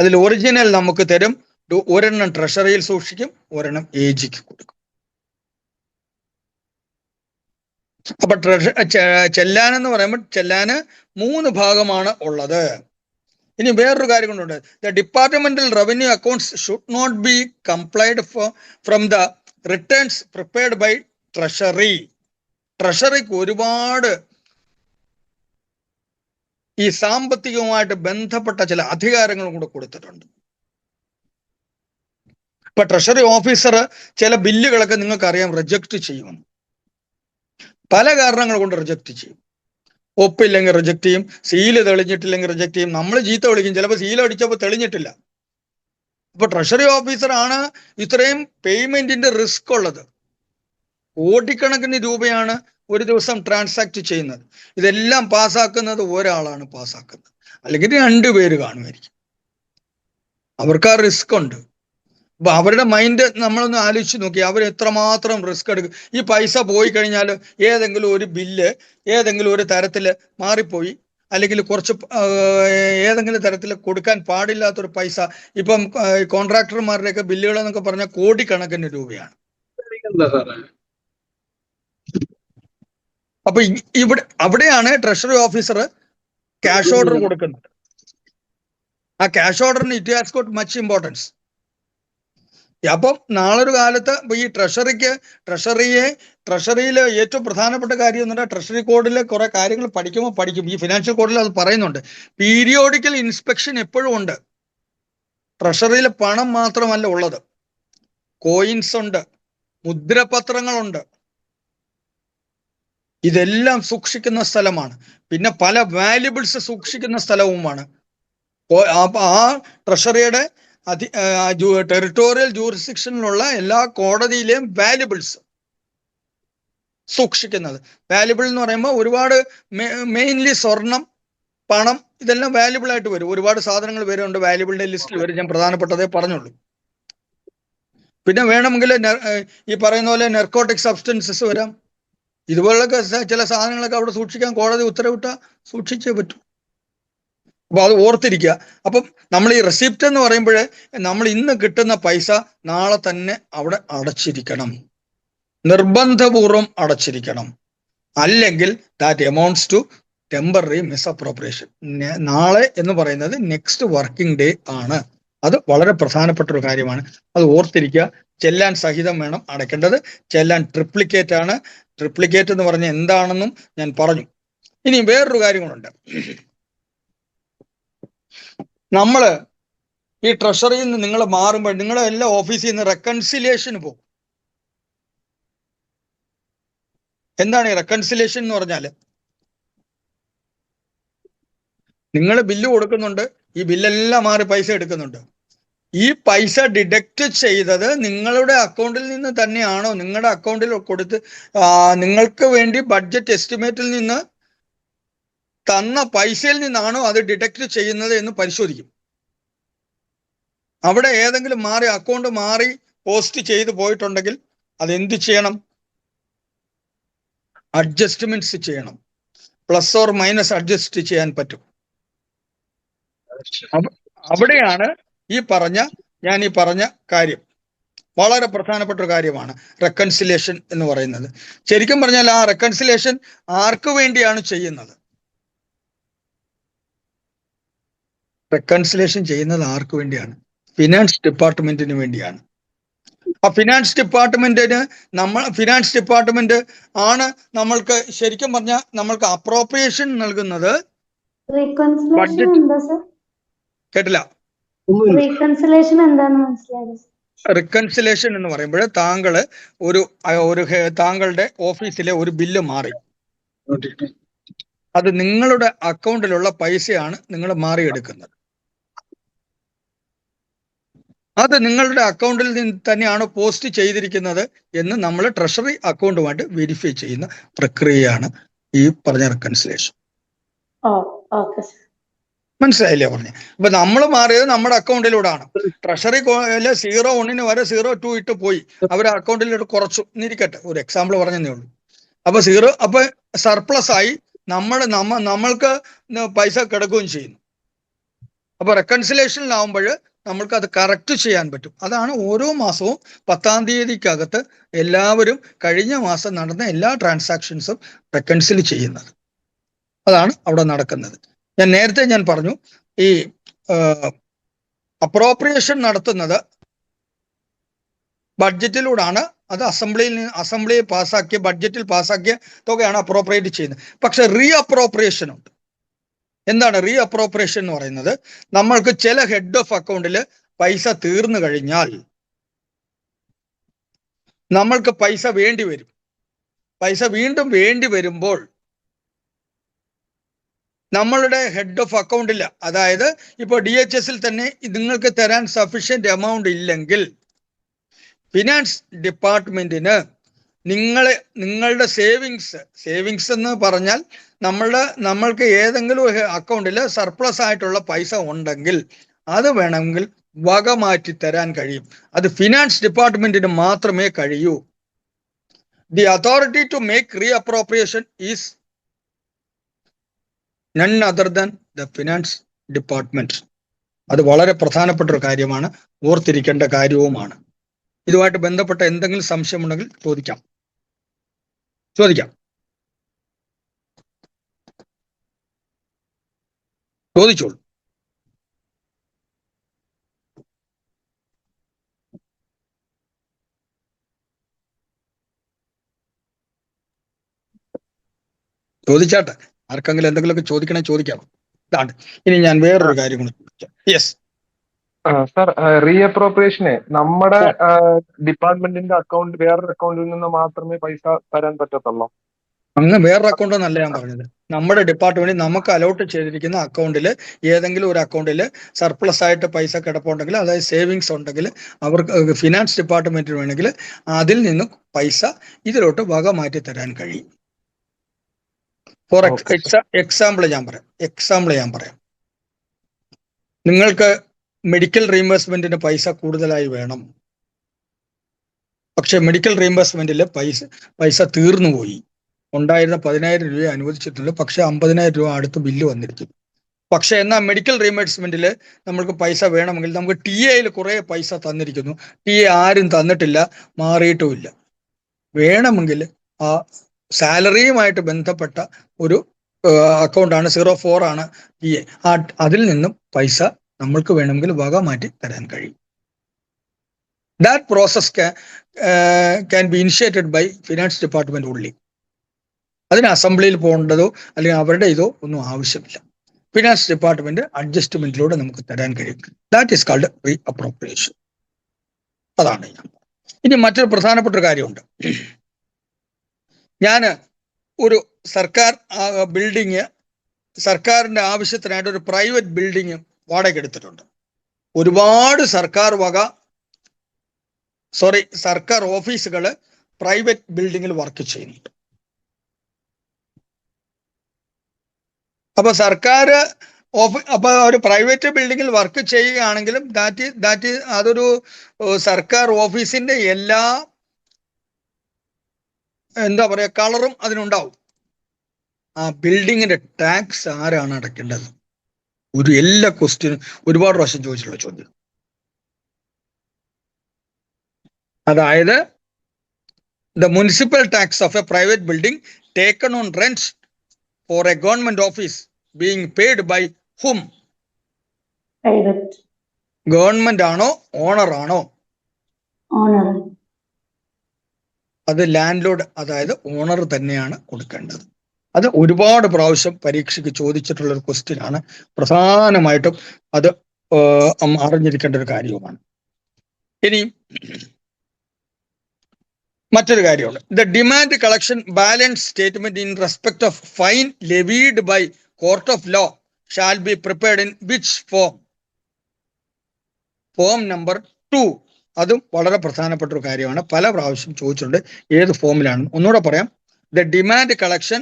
അതിൽ ഒറിജിനൽ നമുക്ക് തരും, ഒരെണ്ണം ട്രഷറിയിൽ സൂക്ഷിക്കും, ഒരെണ്ണം ഏജിക്ക് കൊടുക്കും. അപ്പൊ ചെല്ലാൻ എന്ന് പറയുമ്പോൾ ചെല്ലാന് 3 ഭാഗമാണ് ഉള്ളത്. ഇനി വേറൊരു കാര്യം കൊണ്ടുണ്ട്, the departmental revenue accounts should not be complied from the returns prepared by treasury. ട്രഷറിക്ക് ഒരുപാട് ഈ സാമ്പത്തികവുമായിട്ട് ബന്ധപ്പെട്ട ചില അധികാരങ്ങളും കൂടെ കൊടുത്തിട്ടുണ്ട്. ഇപ്പൊ ട്രഷറി ഓഫീസർ ചില ബില്ലുകളൊക്കെ നിങ്ങൾക്കറിയാം റിജക്റ്റ് ചെയ്യുമെന്ന്. പല കാരണങ്ങൾ കൊണ്ട് റിജക്റ്റ് ചെയ്യും. ഒപ്പില്ലെങ്കിൽ റിജക്റ്റ് ചെയ്യും, സീല് തെളിഞ്ഞിട്ടില്ലെങ്കിൽ റിജക്റ്റ് ചെയ്യും. നമ്മൾ ചീത്ത വിളിക്കും, ചിലപ്പോൾ സീൽ അടിച്ചപ്പോൾ തെളിഞ്ഞിട്ടില്ല. അപ്പൊ ട്രഷറി ഓഫീസറാണ് ഇത്രയും പേയ്മെന്റിന്റെ റിസ്ക് ഉള്ളത്. കോടിക്കണക്കിന് രൂപയാണ് ഒരു ദിവസം ട്രാൻസാക്ട് ചെയ്യുന്നത്. ഇതെല്ലാം പാസ്സാക്കുന്നത് ഒരാളാണ് പാസ്സാക്കുന്നത്, അല്ലെങ്കിൽ 2 പേര് കാണുമായിരിക്കും. അവർക്ക് ആ റിസ്ക് ഉണ്ട്. അപ്പൊ അവരുടെ മൈൻഡ് നമ്മളൊന്ന് ആലോചിച്ച് നോക്കി, അവർ എത്രമാത്രം റിസ്ക് എടുക്കും. ഈ പൈസ പോയി കഴിഞ്ഞാൽ ഏതെങ്കിലും ഒരു ബില്ല് ഏതെങ്കിലും ഒരു തരത്തിൽ മാറിപ്പോയി, അല്ലെങ്കിൽ കുറച്ച് ഏതെങ്കിലും തരത്തിൽ കൊടുക്കാൻ പാടില്ലാത്തൊരു പൈസ, ഇപ്പം കോൺട്രാക്ടർമാരുടെയൊക്കെ ബില്ലുകൾ എന്നൊക്കെ പറഞ്ഞാൽ കോടിക്കണക്കിന് രൂപയാണ്. അപ്പൊ അവിടെയാണ് ട്രഷറി ഓഫീസർ ക്യാഷ് ഓർഡർ കൊടുക്കുന്നത്. ആ ക്യാഷ് ഓർഡറിന് it has got much importance. അപ്പം നാളൊരു കാലത്ത് ഈ ട്രഷറിയിൽ ഏറ്റവും പ്രധാനപ്പെട്ട കാര്യം എന്ന് പറഞ്ഞാൽ, ട്രഷറി കോഡിലെ കുറെ കാര്യങ്ങൾ പഠിക്കും. ഈ ഫിനാൻഷ്യൽ കോഡിൽ അത് പറയുന്നുണ്ട്. പീരിയോഡിക്കൽ ഇൻസ്പെക്ഷൻ എപ്പോഴും ഉണ്ട്. ട്രഷറിയിൽ പണം മാത്രമല്ല ഉള്ളത്, കോയിൻസ് ഉണ്ട്, മുദ്രപത്രങ്ങളുണ്ട്, ഇതെല്ലാം സൂക്ഷിക്കുന്ന സ്ഥലമാണ്. പിന്നെ പല വാല്യുബിൾസ് സൂക്ഷിക്കുന്ന സ്ഥലവുമാണ്. ആ ട്രഷറിയുടെ ടെറിട്ടോറിയൽ ജൂറിസ്ഡിക്ഷനിലുള്ള എല്ലാ കോടതിയിലെയും വാല്യുബിൾസ് സൂക്ഷിക്കുന്നത്. വാല്യുബിൾ എന്ന് പറയുമ്പോൾ ഒരുപാട് മെയിൻലി സ്വർണം, പണം, ഇതെല്ലാം വാല്യുബിൾ ആയിട്ട് വരും. ഒരുപാട് സാധനങ്ങൾ വരുന്നുണ്ട് വാല്യുബിളിന്റെ ലിസ്റ്റിൽ വരും. ഞാൻ പ്രധാനപ്പെട്ടതേ പറഞ്ഞുള്ളൂ. പിന്നെ വേണമെങ്കിൽ ഈ പറയുന്ന പോലെ നെർക്കോട്ടിക് സബ്സ്റ്റൻസസ് വരാം. ഇതുപോലൊക്കെ ചില സാധനങ്ങളൊക്കെ അവിടെ സൂക്ഷിക്കാൻ കോടതി ഉത്തരവിട്ട സൂക്ഷിച്ചേ പറ്റൂ. അപ്പൊ അത് ഓർത്തിരിക്കുക. അപ്പം നമ്മൾ ഈ റെസിപ്റ്റ് എന്ന് പറയുമ്പോൾ നമ്മൾ ഇന്ന് കിട്ടുന്ന പൈസ നാളെ തന്നെ അവിടെ അടച്ചിരിക്കണം, നിർബന്ധപൂർവം അടച്ചിരിക്കണം. അല്ലെങ്കിൽ that amounts to temporary misappropriation. നാളെ എന്ന് പറയുന്നത് നെക്സ്റ്റ് വർക്കിംഗ് ഡേ ആണ്. അത് വളരെ പ്രധാനപ്പെട്ട ഒരു കാര്യമാണ്. അത് ഓർത്തിരിക്കുക. ചെല്ലാൻ സഹിതം വേണം അടയ്ക്കേണ്ടത്. ചെല്ലാൻ ട്രിപ്ലിക്കേറ്റ് ആണ്. ട്രിപ്ലിക്കേറ്റ് എന്ന് പറഞ്ഞാൽ എന്താണെന്നും ഞാൻ പറഞ്ഞു. ഇനി വേറൊരു കാര്യങ്ങളുണ്ട്. നമ്മള് ഈ ട്രഷറിയിൽ നിന്ന് നിങ്ങൾ മാറുമ്പോൾ നിങ്ങളെ എല്ലാ ഓഫീസിൽ നിന്ന് റെക്കൺസിലിയേഷന് പോകും. എന്താണ് ഈ റെക്കൺസിലിയേഷൻ എന്ന് പറഞ്ഞാല്? നിങ്ങൾ ബില്ല് കൊടുക്കുന്നുണ്ട്, ഈ ബില്ലെല്ലാം മാറി പൈസ എടുക്കുന്നുണ്ട്. ഈ പൈസ ഡിഡക്റ്റ് ചെയ്തത് നിങ്ങളുടെ അക്കൗണ്ടിൽ നിന്ന് തന്നെയാണോ, നിങ്ങളുടെ അക്കൗണ്ടിൽ കൊടുത്ത് നിങ്ങൾക്ക് വേണ്ടി ബഡ്ജറ്റ് എസ്റ്റിമേറ്റിൽ നിന്ന് തന്ന പൈസയിൽ നിന്നാണോ അത് ഡിഡക്റ്റ് ചെയ്യുന്നത് എന്ന് പരിശോധിക്കും. അവിടെ ഏതെങ്കിലും അക്കൗണ്ട് മാറി പോസ്റ്റ് ചെയ്തു പോയിട്ടുണ്ടെങ്കിൽ അതെന്ത് ചെയ്യണം? അഡ്ജസ്റ്റ്മെന്റ്സ് ചെയ്യണം. പ്ലസ് ഓർ മൈനസ് അഡ്ജസ്റ്റ് ചെയ്യാൻ പറ്റും. അവിടെയാണ് ഞാൻ ഈ പറഞ്ഞ കാര്യം വളരെ പ്രധാനപ്പെട്ട ഒരു കാര്യമാണ്, റെക്കൺസിലിയേഷൻ എന്ന് പറയുന്നത്. ശരിക്കും പറഞ്ഞാൽ ആ റെക്കൺസിലിയേഷൻ ആർക്ക് വേണ്ടിയാണ് ചെയ്യുന്നത്? റെക്കൺസിലിയേഷൻ ചെയ്യുന്നത് ആർക്ക് വേണ്ടിയാണ്? ഫിനാൻസ് ഡിപ്പാർട്ട്മെന്റിന് വേണ്ടിയാണ്. ആ ഫിനാൻസ് ഡിപ്പാർട്ട്മെന്റ് ആണ് നമ്മൾക്ക് ശരിക്കും പറഞ്ഞാൽ നമ്മൾക്ക് അപ്രോപ്രിയേഷൻ നൽകുന്നത്. റെക്കൺസിലിയേഷൻ എന്താ സർ? കേട്ടില്ല. റീകൺസിലേഷൻ എന്താണെന്ന് മനസ്സിലായത്? റിക്കൺസിലേഷൻ എന്ന് പറയുമ്പോൾ താങ്കളുടെ ഓഫീസിലെ ഒരു ബില്ല് മാറി, അത് നിങ്ങളുടെ അക്കൗണ്ടിലുള്ള പൈസയാണ് നിങ്ങൾ മാറിയെടുക്കുന്നത്. അത് നിങ്ങളുടെ അക്കൗണ്ടിൽ നിന്ന് തന്നെയാണ് പോസ്റ്റ് ചെയ്തിരിക്കുന്നത് എന്ന് നമ്മൾ ട്രഷറി അക്കൗണ്ടുമായിട്ട് വെരിഫൈ ചെയ്യുന്ന പ്രക്രിയയാണ് ഈ പറഞ്ഞ റിക്കൺസിലേഷൻ. മനസ്സിലായില്ലേ പറഞ്ഞേ? അപ്പൊ നമ്മൾ മാറിയത് നമ്മുടെ അക്കൗണ്ടിലൂടെയാണ്. ട്രഷറി 01 വരെ 02 ഇട്ട് പോയി, അവരുടെ അക്കൗണ്ടിലോട്ട് കുറച്ചു എന്നിരിക്കട്ടെ, ഒരു എക്സാമ്പിൾ പറഞ്ഞതേ ഉള്ളൂ. അപ്പൊ സർപ്ലസ് ആയി നമ്മൾക്ക് പൈസ കിടക്കുകയും ചെയ്യുന്നു. അപ്പൊ റെക്കൺസിലേഷനിലാവുമ്പോൾ നമ്മൾക്ക് അത് കറക്റ്റ് ചെയ്യാൻ പറ്റും. അതാണ് ഓരോ മാസവും 10-ാം തീയതിക്കകത്ത് എല്ലാവരും കഴിഞ്ഞ മാസം നടന്ന എല്ലാ ട്രാൻസാക്ഷൻസും റെക്കൺസിൽ ചെയ്യുന്നത്. അതാണ് അവിടെ നടക്കുന്നത്. നേരത്തെ ഞാൻ പറഞ്ഞു, ഈ അപ്രോപ്രിയേഷൻ നടത്തുന്നത് ബഡ്ജറ്റിലൂടെയാണ്. അത് അസംബ്ലിയിൽ പാസ്സാക്കിയ ബഡ്ജറ്റിൽ പാസ്സാക്കിയ തുകയാണ് അപ്രോപ്രിയേറ്റ് ചെയ്യുന്നത്. പക്ഷെ റീ അപ്രോപ്രിയേഷൻ ഉണ്ട്. എന്താണ് റീ അപ്രോപ്രിയേഷൻ എന്ന് പറയുന്നത്? നമ്മൾക്ക് ചില ഹെഡ് ഓഫ് അക്കൗണ്ടിൽ പൈസ തീർന്നു കഴിഞ്ഞാൽ നമ്മൾക്ക് പൈസ വേണ്ടി വരും. പൈസ വീണ്ടും വേണ്ടി വരുമ്പോൾ നമ്മളുടെ ഹെഡ് ഓഫ് അക്കൗണ്ടിൽ, അതായത് ഇപ്പോൾ DHSൽ തന്നെ നിങ്ങൾക്ക് തരാൻ സഫീഷ്യന്റ് എമൗണ്ട് ഇല്ലെങ്കിൽ ഫിനാൻസ് ഡിപ്പാർട്ട്മെന്റിന് നിങ്ങളുടെ സേവിങ്സ് എന്ന് പറഞ്ഞാൽ നമ്മൾക്ക് ഏതെങ്കിലും അക്കൗണ്ടിൽ സർപ്ലസ് ആയിട്ടുള്ള പൈസ ഉണ്ടെങ്കിൽ അത് വേണമെങ്കിൽ വക മാറ്റി തരാൻ കഴിയും. അത് ഫിനാൻസ് ഡിപ്പാർട്ട്മെന്റിന് മാത്രമേ കഴിയൂ. The authority to make reappropriation is none other than the finance department. അത് വളരെ പ്രധാനപ്പെട്ട ഒരു കാര്യമാണ്, ഓർത്തിരിക്കേണ്ട കാര്യവുമാണ്. ഇതുമായിട്ട് ബന്ധപ്പെട്ട എന്തെങ്കിലും സംശയമുണ്ടെങ്കിൽ ചോദിക്കാം. ചോദിച്ചോളൂ. ചോദിച്ചാട്ടെ, ആർക്കെങ്കിലും എന്തെങ്കിലുമൊക്കെ ചോദിക്കാം. ഇതാണ്. ഇനി ഞാൻ വേറൊരു കാര്യം കൂടി ചോദിക്കാം. യെസ് സാർ, റീഅപ്രോപ്രിയേഷനെ നമ്മുടെ ഡിപ്പാർട്ട്മെന്റിന്റെ വേറൊരു അക്കൗണ്ടിൽ നിന്ന് മാത്രമേ പൈസ തരാൻ പറ്റത്തുള്ളൂ? അങ്ങ് വേറൊരു അക്കൗണ്ട് എന്നല്ല ഞാൻ പറഞ്ഞത്. നമ്മുടെ ഡിപ്പാർട്ട്മെന്റ് നമുക്ക് അലോട്ട് ചെയ്തിരിക്കുന്ന അക്കൗണ്ടിൽ ഏതെങ്കിലും ഒരു അക്കൗണ്ടിൽ സർപ്ലസ് ആയിട്ട് പൈസ കിടപ്പുണ്ടെങ്കിൽ, അതായത് സേവിങ്സ് ഉണ്ടെങ്കിൽ, അവർക്ക് ഫിനാൻസ് ഡിപ്പാർട്ട്മെന്റിന് വേണമെങ്കിൽ അതിൽ നിന്ന് പൈസ ഇതിലോട്ട് വക മാറ്റി തരാൻ കഴിയും. ഫോർ എക്സാമ്പിൾ ഞാൻ പറയാം. നിങ്ങൾക്ക് മെഡിക്കൽ റീഇംബേഴ്സ്മെന്റിന് പൈസ കൂടുതലായി വേണം. പക്ഷെ മെഡിക്കൽ റീഇംബേഴ്സ്മെന്റിൽ പൈസ തീർന്നുപോയി. ഉണ്ടായിരുന്ന 10,000 രൂപ അനുവദിച്ചിട്ടുണ്ട്, പക്ഷെ 50,000 രൂപ അടുത്ത് ബില്ല് വന്നിരിക്കും. പക്ഷെ എന്നാൽ മെഡിക്കൽ റീഇംബേഴ്സ്മെന്റിൽ നമ്മൾക്ക് പൈസ വേണമെങ്കിൽ നമുക്ക് TAയിൽ കുറെ പൈസ തന്നിരിക്കുന്നു. TA ആരും തന്നിട്ടില്ല, മാറിയിട്ടുമില്ല. വേണമെങ്കിൽ ആ സാലറിയുമായിട്ട് ബന്ധപ്പെട്ട ഒരു അക്കൗണ്ടാണ് 04 ആണ് TA. അതിൽ നിന്നും പൈസ നമ്മൾക്ക് വേണമെങ്കിൽ വക മാറ്റി തരാൻ കഴിയും. That process can be initiated by finance department only. അതിന് അസംബ്ലിയിൽ പോകേണ്ടതോ അല്ലെങ്കിൽ അവരുടെ ഇതോ ഒന്നും ആവശ്യമില്ല. ഫിനാൻസ് ഡിപ്പാർട്ട്മെന്റ് അഡ്ജസ്റ്റ്മെന്റിലൂടെ നമുക്ക് തരാൻ കഴിയും. That is called re appropriation. അതാണ് ഞാൻ. ഇനി മറ്റൊരു പ്രധാനപ്പെട്ട ഒരു കാര്യമുണ്ട്. ഞാൻ ഒരു സർക്കാർ ബിൽഡിങ്, സർക്കാരിന്റെ ആവശ്യത്തിനായിട്ട് ഒരു പ്രൈവറ്റ് ബിൽഡിങ് വാടക എടുത്തിട്ടുണ്ട്. ഒരുപാട് സർക്കാർ ഓഫീസുകൾ പ്രൈവറ്റ് ബിൽഡിങ്ങിൽ വർക്ക് ചെയ്യുന്നുണ്ട്. അപ്പൊ അപ്പൊ ഒരു പ്രൈവറ്റ് ബിൽഡിങ്ങിൽ വർക്ക് ചെയ്യുകയാണെങ്കിലും അതൊരു സർക്കാർ ഓഫീസിന്റെ എല്ലാ കളറും അതിനുണ്ടാവും. ആ ബിൽഡിങ്ങിന്റെ ടാക്സ് ആരാണ് അടയ്ക്കേണ്ടത്? എല്ലാ ക്വസ്റ്റ്യനും ഒരുപാട് പ്രാവശ്യം ചോദിച്ചിട്ടുള്ള ചോദ്യം. അതായത് the municipal tax of a private building taken on rent for a government office being paid by whom? Private. Government ആണോ ഓണർ ആണോ? Owner. അത് ലാൻഡ് ലോഡ്, അതായത് ഓണർ തന്നെയാണ് കൊടുക്കേണ്ടത്. അത് ഒരുപാട് പ്രാവശ്യം പരീക്ഷയ്ക്ക് ചോദിച്ചിട്ടുള്ള ഒരു ക്വസ്റ്റ്യൻ ആണ്. പ്രധാനമായിട്ടും അത് അറിഞ്ഞിരിക്കേണ്ട ഒരു കാര്യവുമാണ്. ഇനി മറ്റൊരു കാര്യമുണ്ട്. The demand collection balance statement in respect of fine levied by court of law shall be prepared in which form? Form number 2. അതും വളരെ പ്രധാനപ്പെട്ട ഒരു കാര്യമാണ്. പല പ്രാവശ്യം ചോദിച്ചിട്ടുണ്ട് ഏത് ഫോമിലാണ്. ഒന്നുകൂടെ പറയാം. The demand collection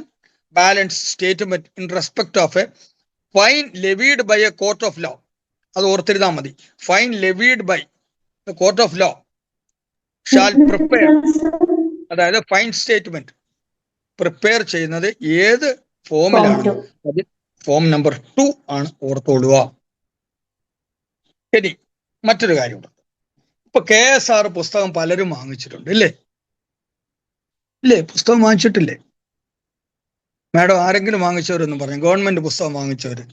balance statement in respect of a fine levied by a court of law. അത് ഓർത്തിരുന്നാൽ മതി. Fine levied by the court of law shall prepare, അതായത് ഫൈൻ സ്റ്റേറ്റ്മെന്റ് പ്രിപ്പയർ ചെയ്യുന്നത് ഏത് ഫോമിലാണ്? അത് ഫോം നമ്പർ 2 ആണ്, ഓർത്തോളുക. ഇനി മറ്റൊരു കാര്യമുണ്ട്. ഇപ്പൊ KSR പുസ്തകം പലരും വാങ്ങിച്ചിട്ടുണ്ട്, ഇല്ലേ? പുസ്തകം വാങ്ങിച്ചിട്ടില്ലേ മാഡം? ആരെങ്കിലും വാങ്ങിച്ചവരൊന്നും പറഞ്ഞു? ഗവൺമെന്റ് പുസ്തകം വാങ്ങിച്ചവര്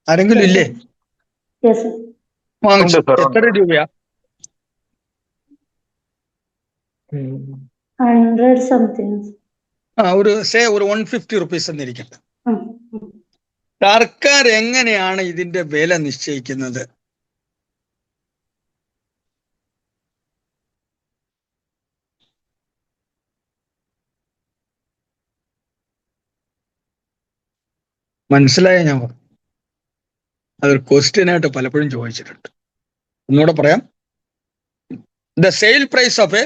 ആരെങ്കിലും ഇല്ലേ? വാങ്ങിച്ചു. എത്ര രൂപയാ? 100 something. ഒരു 150 റുപ്പീസ് എന്നിരിക്കട്ടെ. സർക്കാർ എങ്ങനെയാണ് ഇതിന്റെ വില നിശ്ചയിക്കുന്നത്? മനസ്സിലായ ഞാൻ പറഞ്ഞു? അതൊരു ക്വസ്റ്റ്യൻ ആയിട്ട് പലപ്പോഴും ചോദിച്ചിട്ടുണ്ട്. ഒന്നുകൂടെ പറയാം. The sale price of a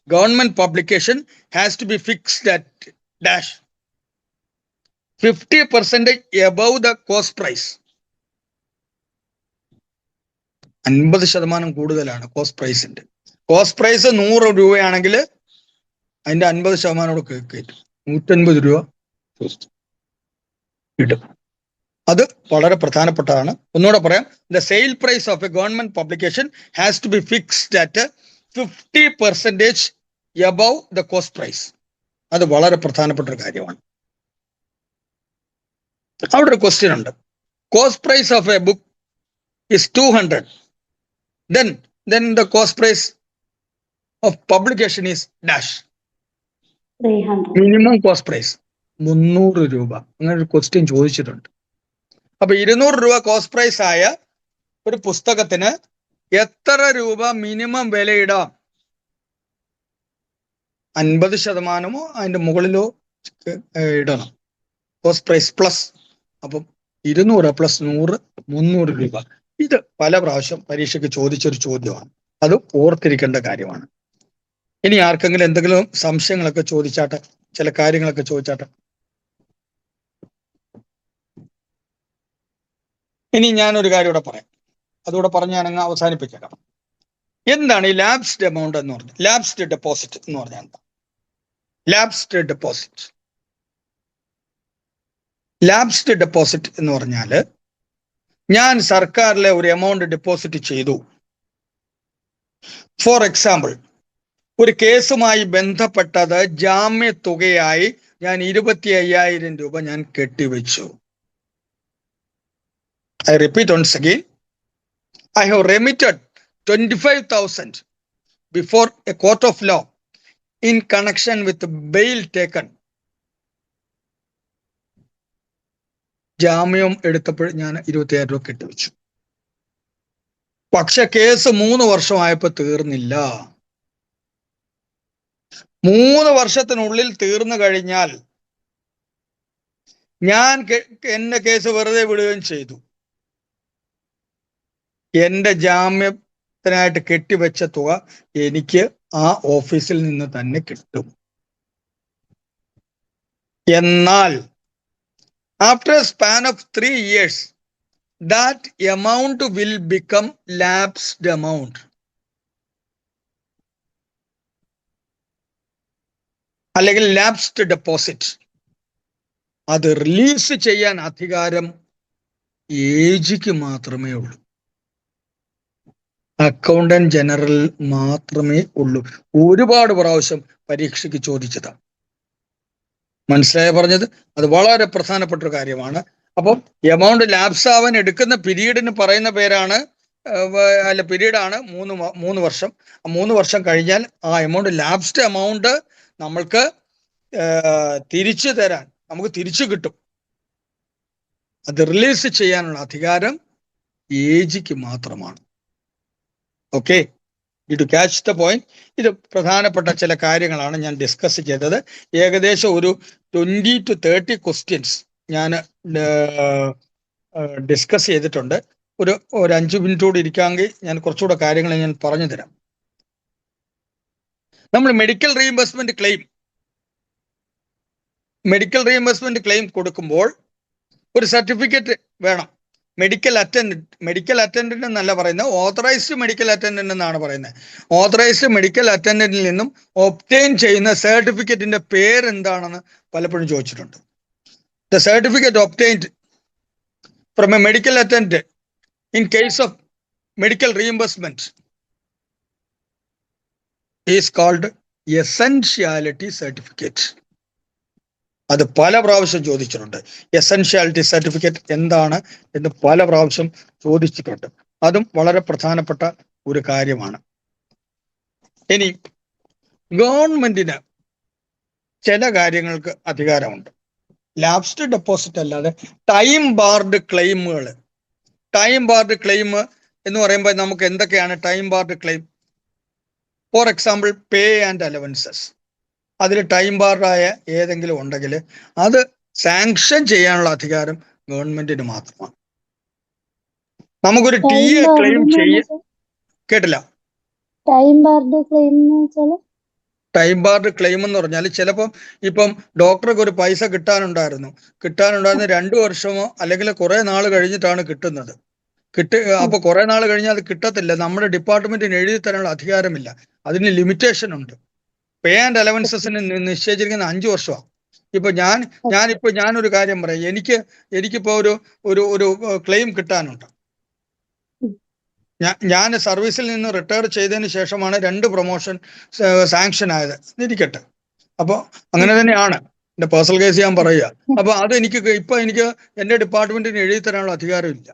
government publication has to be fixed at dash 50% above the cost price. 50% കൂടുതലാണ് കോസ്റ്റ് പ്രൈസിന്റെ. കോസ്റ്റ് പ്രൈസ് 100 രൂപയാണെങ്കിൽ അതിന്റെ 50% കയറ്റും. 150 രൂപ കിട്ടും. അത് വളരെ പ്രധാനപ്പെട്ടതാണ്. ഒന്നുകൂടെ പറയാം. The sale price of a government publication has to be fixed at 50% above the cost price. അത് വളരെ പ്രധാനപ്പെട്ട ഒരു കാര്യമാണ്. അവിടെ ഒരു ക്വസ്റ്റ്യൻ ഉണ്ട്. Cost price of a book is 200. Then the cost price of publication is dash. 300. Minimum cost price 300 രൂപ. അങ്ങനെ ഒരു ക്വസ്റ്റ്യൻ ചോദിച്ചിട്ടുണ്ട്. അപ്പൊ 200 രൂപ കോസ്റ്റ് പ്രൈസ് ആയ ഒരു പുസ്തകത്തിന് എത്ര രൂപ മിനിമം വിലയിടാം? 50%മോ അതിന്റെ മുകളിലോ ഇടണം. Cost price plus. അപ്പം 200 പ്ലസ് 100 300 രൂപ. ഇത് പല പ്രാവശ്യം പരീക്ഷയ്ക്ക് ചോദിച്ചൊരു ചോദ്യമാണ്. അത് ഓർത്തിരിക്കേണ്ട കാര്യമാണ്. ഇനി ആർക്കെങ്കിലും എന്തെങ്കിലും സംശയങ്ങളൊക്കെ ചോദിച്ചാട്ടെ, ചില കാര്യങ്ങളൊക്കെ ചോദിച്ചാട്ടെ. ഇനി ഞാനൊരു കാര്യം കൂടെ പറയാം. അതുകൂടെ പറഞ്ഞ് ഞാനങ്ങ് അവസാനിപ്പിച്ചേക്കാം. എന്താണ് ഈ ലാപ്സ്ഡ് എമൗണ്ട് എന്ന് പറഞ്ഞത്? ലാപ്സ്ഡ് ഡെപ്പോസിറ്റ് എന്ന് പറഞ്ഞാൽ എന്താ? ലാപ്സ്ഡ് ഡെപ്പോസിറ്റ് എന്ന് പറഞ്ഞാൽ, ഞാൻ സർക്കാരിലെ ഒരു എമൗണ്ട് ഡെപ്പോസിറ്റ് ചെയ്തു. ഫോർ എക്സാമ്പിൾ, ഒരു കേസുമായി ബന്ധപ്പെട്ടത് ജാമ്യ തുകയായി ഞാൻ 25,000 രൂപ ഞാൻ കെട്ടിവെച്ചു. I repeat once again, I have remitted 25,000 before a court of law in connection with bail taken. ജാമ്യം എടുത്തപ്പോൾ ഞാൻ 25,000 രൂപ കെട്ടിവെച്ചു. പക്ഷെ കേസ് 3 വർഷമായപ്പോൾ തീർന്നില്ല. 3 വർഷത്തിനുള്ളിൽ തീർന്നു കഴിഞ്ഞാൽ ഞാൻ എന്റെ കേസ് വെറുതെ വിടുകയും ചെയ്തു. എന്റെ ജാമ്യത്തിനായിട്ട് കെട്ടിവെച്ച തുക എനിക്ക് ആ ഓഫീസിൽ നിന്ന് തന്നെ കിട്ടും. എന്നാൽ after a span of 3 years, that amount will become lapsed amount. അല്ലെങ്കിൽ ലാപ്സ്ഡ് ഡെപ്പോസിറ്റ്. അത് റിലീസ് ചെയ്യാൻ അധികാരം ഏജിക്ക് മാത്രമേ ഉള്ളൂ. അക്കൗണ്ടന്റ് ജനറൽ മാത്രമേ ഉള്ളൂ. ഒരുപാട് പ്രാവശ്യം പരീക്ഷയ്ക്ക് ചോദിച്ചതാണ്. മനസ്സിലായ പറഞ്ഞത്? അത് വളരെ പ്രധാനപ്പെട്ട ഒരു കാര്യമാണ്. അപ്പം എമൗണ്ട് ലാപ്സ് ആവാൻ എടുക്കുന്ന പീരീഡിന് പറയുന്ന പേരാണ് പീരീഡാണ് 3 വർഷം. 3 വർഷം കഴിഞ്ഞാൽ ആ എമൗണ്ട്, ലാപ്സ്ഡ് എമൗണ്ട് നമ്മൾക്ക് തിരിച്ചു തരാൻ നമുക്ക് തിരിച്ചു കിട്ടും. അത് റിലീസ് ചെയ്യാനുള്ള അധികാരം ഏജിക്ക് മാത്രമാണ്. Okay, to catch the point. ഇത് പ്രധാനപ്പെട്ട ചില കാര്യങ്ങളാണ് ഞാൻ ഡിസ്കസ് ചെയ്തത്. ഏകദേശം ഒരു 20 to 30 ക്വസ്റ്റ്യൻസ് ഞാൻ ഡിസ്കസ് ചെയ്തിട്ടുണ്ട്. ഒരു 5 മിനിറ്റ് കൂടി ഇരിക്കാമെങ്കിൽ ഞാൻ കുറച്ചുകൂടെ കാര്യങ്ങൾ ഞാൻ പറഞ്ഞു തരാം. നമ്മൾ മെഡിക്കൽ റീഇംബേഴ്സ്മെന്റ് ക്ലെയിം കൊടുക്കുമ്പോൾ ഒരു സർട്ടിഫിക്കറ്റ് വേണം. മെഡിക്കൽ അറ്റൻഡന്റ് എന്നല്ല പറയുന്നത്, ഓതറൈസ്ഡ് മെഡിക്കൽ അറ്റൻഡന്റ് എന്നാണ് പറയുന്നത്. ഓതറൈസ്ഡ് മെഡിക്കൽ അറ്റൻഡന്റിൽ നിന്നും ഒബ്റ്റെയിൻ ചെയ്യുന്ന സർട്ടിഫിക്കറ്റിന്റെ പേര് എന്താണെന്ന് പലപ്പോഴും ചോദിച്ചിട്ടുണ്ട്. The certificate obtained from a medical attendant in case of medical reimbursement is called essentiality certificate. അത് പല പ്രാവശ്യം ചോദിച്ചിട്ടുണ്ട്. എസൻഷ്യാലിറ്റി സർട്ടിഫിക്കറ്റ് എന്താണ് എന്ന് പല പ്രാവശ്യം ചോദിച്ചിട്ടുണ്ട്. അതും വളരെ പ്രധാനപ്പെട്ട ഒരു കാര്യമാണ്. ഇനി ഗവൺമെന്റിന് ചില കാര്യങ്ങൾക്ക് അധികാരമുണ്ട്. ലാപ്സ്ഡ് ഡെപ്പോസിറ്റ് അല്ലാതെ ടൈം ബാർഡ് ക്ലെയിം എന്ന് പറയുമ്പോൾ നമുക്ക് എന്തൊക്കെയാണ് time Bard claim? For example, pay and allowances. അതിൽ ടൈം ബാർഡായ ഏതെങ്കിലും ഉണ്ടെങ്കിൽ അത് സാങ്ഷൻ ചെയ്യാനുള്ള അധികാരം ഗവൺമെന്റിന് മാത്രമാണ്. നമുക്കൊരു TA ക്ലെയിം കേട്ടില്ല. Time Bard claim time Bard claim എന്ന് പറഞ്ഞാൽ ചിലപ്പം ഇപ്പം ഡോക്ടർക്ക് ഒരു പൈസ കിട്ടാനുണ്ടായിരുന്നു 2 വർഷമോ അല്ലെങ്കിൽ കുറെ നാൾ കഴിഞ്ഞിട്ടാണ് കിട്ടുന്നത്. അപ്പൊ കുറെ നാൾ കഴിഞ്ഞാൽ അത് കിട്ടത്തില്ല. നമ്മുടെ ഡിപ്പാർട്ട്മെന്റിന് എഴുതി തരാനുള്ള അധികാരമില്ല. അതിന് ലിമിറ്റേഷൻ ഉണ്ട്. പേ ആൻഡ് അലവൻസസിന് നിശ്ചയിച്ചിരിക്കുന്ന 5 വർഷമാണ്. ഇപ്പൊ ഞാനൊരു കാര്യം പറയാം. എനിക്കിപ്പോ ഒരു ക്ലെയിം കിട്ടാനുണ്ട്. ഞാൻ സർവീസിൽ നിന്ന് റിട്ടയർ ചെയ്തതിന് ശേഷമാണ് 2 പ്രൊമോഷൻ സാങ്ഷൻ ആയത് ഇരിക്കട്ടെ. അപ്പൊ അങ്ങനെ തന്നെയാണ് എന്റെ പേഴ്സണൽ കേസ് ഞാൻ പറയുക. അപ്പൊ അത് എനിക്ക് എന്റെ ഡിപ്പാർട്ട്മെന്റിന് എഴുതി തരാനുള്ള അധികാരമില്ല,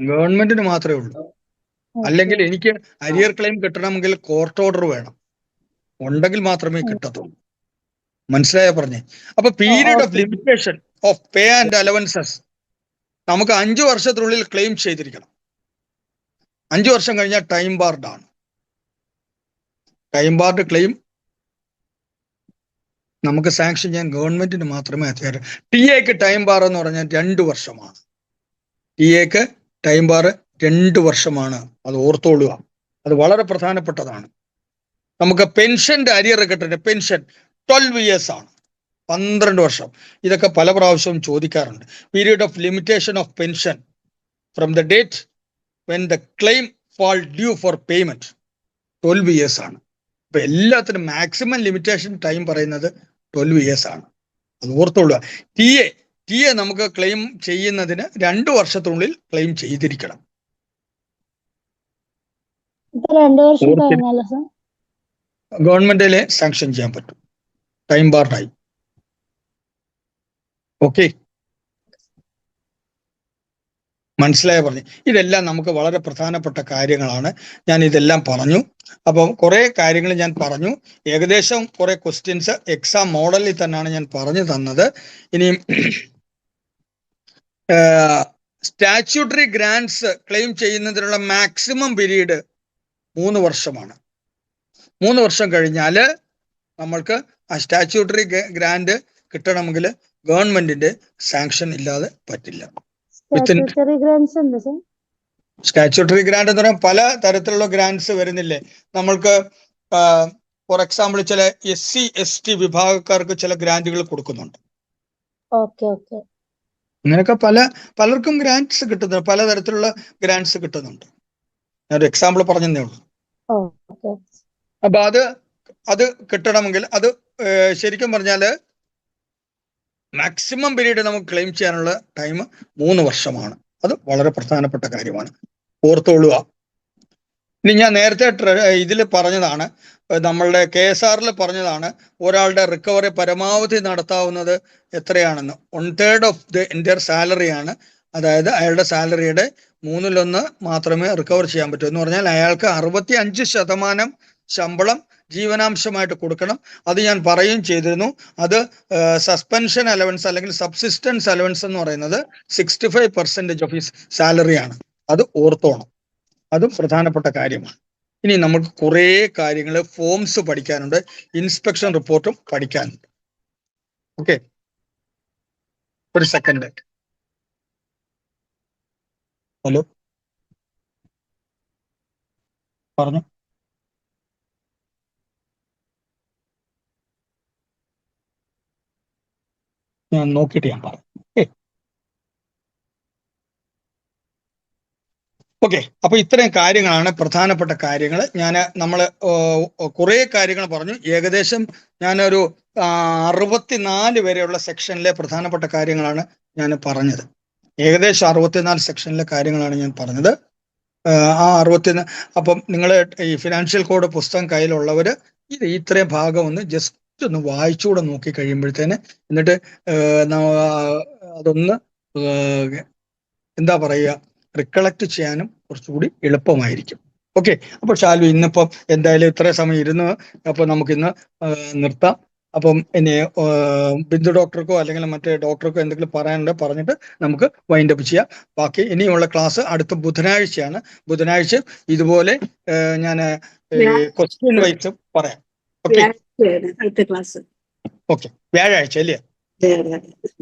ഗവൺമെന്റിന് മാത്രമേ ഉള്ളൂ. അല്ലെങ്കിൽ എനിക്ക് അരിയർ ക്ലെയിം കിട്ടണമെങ്കിൽ കോർട്ട് ഓർഡർ വേണം, ഉണ്ടെങ്കിൽ മാത്രമേ കിട്ടത്തുള്ളൂ. മനസ്സിലായ പറഞ്ഞേ? അപ്പൊ period of limitation of pay and allowances നമുക്ക് 5 വർഷത്തിനുള്ളിൽ ക്ലെയിം ചെയ്തിരിക്കണം. 5 വർഷം കഴിഞ്ഞാൽ ടൈം ബാർഡാണ്. ടൈം ബാർഡ് ക്ലെയിം നമുക്ക് സാങ്ഷൻ ചെയ്യാൻ ഗവൺമെന്റിന് മാത്രമേ അധികാരം. TA ടൈം ബാർ എന്ന് പറഞ്ഞാൽ 2 വർഷമാണ്. TA ടൈം ബാർ 2 വർഷമാണ്. അത് ഓർത്തോളുക, അത് വളരെ പ്രധാനപ്പെട്ടതാണ്. നമുക്ക് പെൻഷന്റെ അരിയർ കിട്ടുന്നത് പെൻഷൻ 12 years ആണ്, 12 വർഷം. ഇതൊക്കെ പല പ്രാവശ്യവും ചോദിക്കാറുണ്ട്. Period of limitation of pension from the date when the claim fall due four payment 12 years ആണ്. ഇപ്പൊ എല്ലാത്തിനും മാക്സിമം ലിമിറ്റേഷൻ ടൈം പറയുന്നത് 12 years ആണ്. അത് ഓർത്തോളുക. TA നമുക്ക് ക്ലെയിം ചെയ്യുന്നതിന് 2 വർഷത്തിനുള്ളിൽ ക്ലെയിം ചെയ്തിരിക്കണം. 2 വർഷം കഴിഞ്ഞാലോ സർ ഗവൺമെന്റിലെ സാങ്ഷൻ ചെയ്യാൻ പറ്റും, ടൈം ബാർഡായി. ഓക്കെ, മനസ്സിലായ പറഞ്ഞു? ഇതെല്ലാം നമുക്ക് വളരെ പ്രധാനപ്പെട്ട കാര്യങ്ങളാണ്. ഞാൻ ഇതെല്ലാം പറഞ്ഞു. അപ്പം കുറെ കാര്യങ്ങൾ ഞാൻ പറഞ്ഞു. ഏകദേശം കുറെ ക്വസ്റ്റ്യൻസ് എക്സാം മോഡലിൽ തന്നെയാണ് ഞാൻ പറഞ്ഞു തന്നത്. ഇനിയും സ്റ്റാറ്റ്യൂട്ടറി ഗ്രാൻഡ്സ് ക്ലെയിം ചെയ്യുന്നതിനുള്ള മാക്സിമം പീരീഡ് 3 വർഷമാണ്. 3 വർഷം കഴിഞ്ഞാൽ നമ്മൾക്ക് ആ സ്റ്റാറ്റ്യൂട്ടറി ഗ്രാൻഡ് കിട്ടണമെങ്കിൽ ഗവൺമെന്റിന്റെ സാങ്ഷൻ ഇല്ലാതെ പറ്റില്ല. സ്റ്റാറ്റ്യൂട്ടറി ഗ്രാൻഡ് എന്ന് പറയാൻ പല തരത്തിലുള്ള ഗ്രാൻഡ്സ് വരുന്നില്ലേ. നമ്മൾക്ക് ഫോർ എക്സാമ്പിൾ ചില SC/ST വിഭാഗക്കാർക്ക് ചില ഗ്രാൻഡുകൾ കൊടുക്കുന്നുണ്ട്. അങ്ങനെയൊക്കെ പലർക്കും ഗ്രാൻഡ്സ് കിട്ടുന്നുണ്ട്, പലതരത്തിലുള്ള ഗ്രാൻഡ്സ് കിട്ടുന്നുണ്ട്. ഞാനൊരു എക്സാമ്പിൾ പറഞ്ഞതേ ഉള്ളൂ. അപ്പൊ അത് കിട്ടണമെങ്കിൽ അത് ശരിക്കും പറഞ്ഞാല് മാക്സിമം പീരീഡ് നമുക്ക് ക്ലെയിം ചെയ്യാനുള്ള ടൈം 3 വർഷമാണ്. അത് വളരെ പ്രധാനപ്പെട്ട കാര്യമാണ്, ഓർത്തോളുക. ഇനി ഞാൻ നേരത്തെ ഇതിൽ പറഞ്ഞതാണ്, നമ്മളുടെ KSRൽ പറഞ്ഞതാണ്, ഒരാളുടെ റിക്കവറി പരമാവധി നടത്താവുന്നത് എത്രയാണെന്ന്. 1/3 ഓഫ് ദ എൻറ്റയർ സാലറിയാണ്. അതായത് അയാളുടെ സാലറിയുടെ 1/3 മാത്രമേ റിക്കവർ ചെയ്യാൻ പറ്റൂ. എന്ന് പറഞ്ഞാൽ അയാൾക്ക് 65% ശമ്പളം ജീവനാംശമായിട്ട് കൊടുക്കണം. അത് ഞാൻ പറയുകയും ചെയ്തിരുന്നു. അത് സസ്പെൻഷൻ അലവൻസ് അല്ലെങ്കിൽ സബ്സിസ്റ്റൻസ് അലവൻസ് എന്ന് പറയുന്നത് 65% ഓഫ് ഹിസ് സാലറിയാണ്. അത് ഓർത്തോണം. അതും പ്രധാനപ്പെട്ട കാര്യമാണ്. ഇനി നമുക്ക് കുറേ കാര്യങ്ങൾ ഫോംസ് പഠിക്കാനുണ്ട്, ഇൻസ്പെക്ഷൻ റിപ്പോർട്ടും പഠിക്കാനുണ്ട്. ഓക്കെ, ഒരു സെക്കൻഡ്. ഹലോ, പറഞ്ഞു. ഞാൻ നോക്കിയിട്ട് ഞാൻ പറയാം. ഓക്കെ, അപ്പൊ ഇത്രയും കാര്യങ്ങളാണ് പ്രധാനപ്പെട്ട കാര്യങ്ങൾ. നമ്മൾ കുറേ കാര്യങ്ങൾ പറഞ്ഞു. ഏകദേശം ഞാനൊരു 64 വരെയുള്ള സെക്ഷനിലെ പ്രധാനപ്പെട്ട കാര്യങ്ങളാണ് ഞാൻ പറഞ്ഞത്. ഏകദേശം 64 സെക്ഷനിലെ കാര്യങ്ങളാണ് ഞാൻ പറഞ്ഞത്. ആ 64. അപ്പം നിങ്ങൾ ഈ ഫിനാൻഷ്യൽ കോഡ് പുസ്തകം കയ്യിലുള്ളവർ ഇത്രയും ഭാഗം ഒന്ന് ജസ്റ്റ് ഒന്ന് വായിച്ചുകൂടെ നോക്കി കഴിയുമ്പോഴത്തേന്, എന്നിട്ട് അതൊന്ന് എന്താ പറയുക, റിക്കളക്ട് ചെയ്യാനും കുറച്ചുകൂടി എളുപ്പമായിരിക്കും. ഓക്കെ, അപ്പോൾ ഷാലു ഇന്നിപ്പം എന്തായാലും ഇത്ര സമയം ഇരുന്ന്, അപ്പോൾ നമുക്കിന്ന് നിർത്താം. അപ്പം ഇനി ബിന്ദു ഡോക്ടർക്കോ അല്ലെങ്കിൽ മറ്റേ ഡോക്ടർക്കോ എന്തെങ്കിലും പറയാനുണ്ടോ പറഞ്ഞിട്ട് നമുക്ക് വൈൻഡ് അപ്പ് ചെയ്യാം. ബാക്കി ഇനിയുള്ള ക്ലാസ് അടുത്ത ബുധനാഴ്ചയാണ്. ബുധനാഴ്ച ഇതുപോലെ ഞാൻ ക്വസ്റ്റ്യൻ വൈസ് പറയാം. ഓക്കെ, അടുത്ത ക്ലാസ് ഓക്കെ, വ്യാഴാഴ്ച അല്ലേ?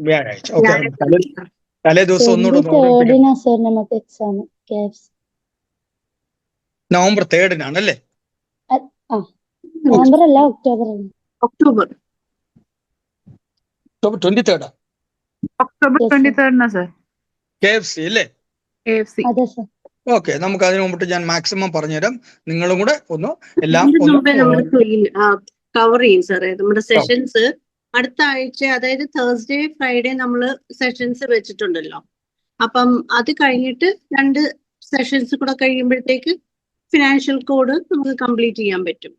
വ്യാഴാഴ്ച. ഓക്കെ, തലേ ദിവസം ഒന്നുകൂടെ നവംബർ 3 അല്ലേ? October 23 October 23 sir. KFC അല്ലേ? ഓക്കെ, നമുക്ക് അതിനു മുമ്പിട്ട് ഞാൻ മാക്സിമം പറഞ്ഞുതരാം. നിങ്ങളും കൂടെ ഒന്ന് എല്ലാം കവർ ചെയ്യും സാറേ. നമ്മുടെ സെഷൻസ് അടുത്ത ആഴ്ച, അതായത് തേഴ്സ്ഡേ ഫ്രൈഡേ നമ്മൾ സെഷൻസ് വെച്ചിട്ടുണ്ടല്ലോ. അപ്പം അത് കഴിഞ്ഞിട്ട് 2 സെഷൻസ് കൂടെ കഴിയുമ്പോഴത്തേക്ക് ഫിനാൻഷ്യൽ കോഡ് നമുക്ക് കംപ്ലീറ്റ് ചെയ്യാൻ പറ്റും.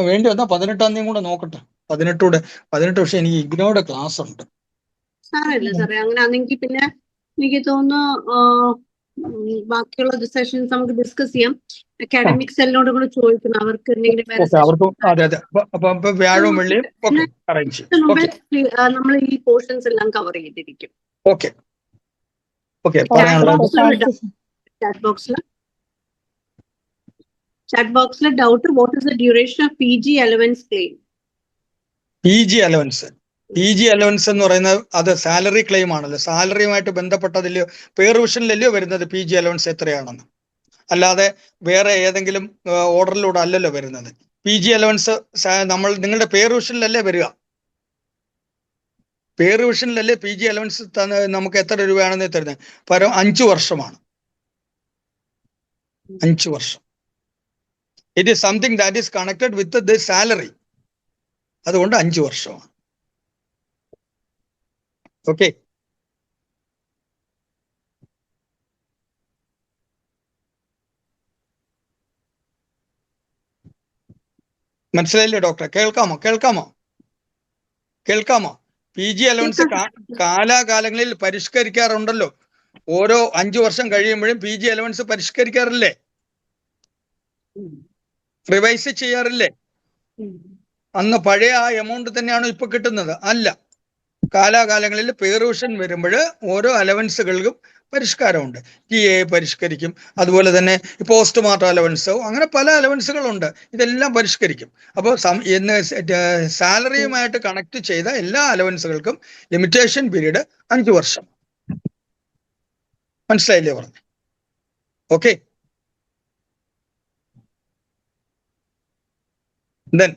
വേണ്ടി വന്നാൽ 18-ാം തീയതി കൂടെ നോക്കട്ടെ. 18 പക്ഷെ എനിക്ക് ഇഗ്നോയുടെ ക്ലാസ് ഉണ്ട്. സാറല്ല സാറേ, അങ്ങനെ ആണെങ്കിൽ പിന്നെ എനിക്ക് തോന്നുന്നു ബാക്കിയുള്ള സെഷൻസ് നമുക്ക് ഡിസ്കസ് ചെയ്യാം. അക്കാഡമിക് സെല്ലിനോട് കൂടെ ചോദിക്കണം അവർക്ക് എന്തെങ്കിലും വ്യാഴവും വെള്ളിയും നമ്മൾ ഈ പോർഷൻസ് എല്ലാം കവർ ചെയ്തിരിക്കും. ഓക്കെ, ചാറ്റ് ബോക്സിലെ doubt, what is the duration of PG allowance claim? PG allowance എന്ന് പറയുന്നത് അത് സാലറി ക്ലെയിം ആണല്ലോ. സാലറിയുമായിട്ട് ബന്ധപ്പെട്ടതില്ലയോ, പേ റിവിഷനിലല്ലയോ വരുന്നത് PG അലവൻസ് എത്രയാണെന്ന്. അല്ലാതെ വേറെ ഏതെങ്കിലും ഓർഡറിലൂടെ അല്ലല്ലോ വരുന്നത്. PG അലവൻസ് നിങ്ങളുടെ പേ റിവിഷനിലല്ലേ വരിക. പേ റിവിഷനിലല്ലേ PG അലവൻസ് നമുക്ക് എത്ര രൂപയാണെന്ന് തരുന്നത്. പരം 5 വർഷമാണ്. 5 വർഷം. It is something that is connected with the salary. അതുകൊണ്ട് 5 വർഷമാണ്. ഓക്കെ, മനസ്സിലായില്ലേ ഡോക്ടറെ? കേൾക്കാമോ? PG അലവൻസ് കാലാകാലങ്ങളിൽ പരിഷ്കരിക്കാറുണ്ടല്ലോ. ഓരോ 5 വർഷം കഴിയുമ്പോഴും PG അലവൻസ് പരിഷ്കരിക്കാറില്ലേ? റിവൈസ് ചെയ്യാറില്ലേ? അന്ന് പഴയ ആ എമൗണ്ട് തന്നെയാണോ ഇപ്പൊ കിട്ടുന്നത്? അല്ല. കാലാകാലങ്ങളിൽ പേ റിവിഷൻ വരുമ്പോൾ ഓരോ അലവൻസുകൾക്കും പരിഷ്കാരമുണ്ട്. TA പരിഷ്കരിക്കും, അതുപോലെ തന്നെ പോസ്റ്റ്മോർട്ടം അലവൻസോ, അങ്ങനെ പല അലവൻസുകളുണ്ട്. ഇതെല്ലാം പരിഷ്കരിക്കും. അപ്പോൾ സാലറിയുമായിട്ട് കണക്ട് ചെയ്ത എല്ലാ അലവൻസുകൾക്കും ലിമിറ്റേഷൻ പീരീഡ് 5 വർഷം. മനസ്സിലായില്ലേ പറഞ്ഞു? ഓക്കെ, then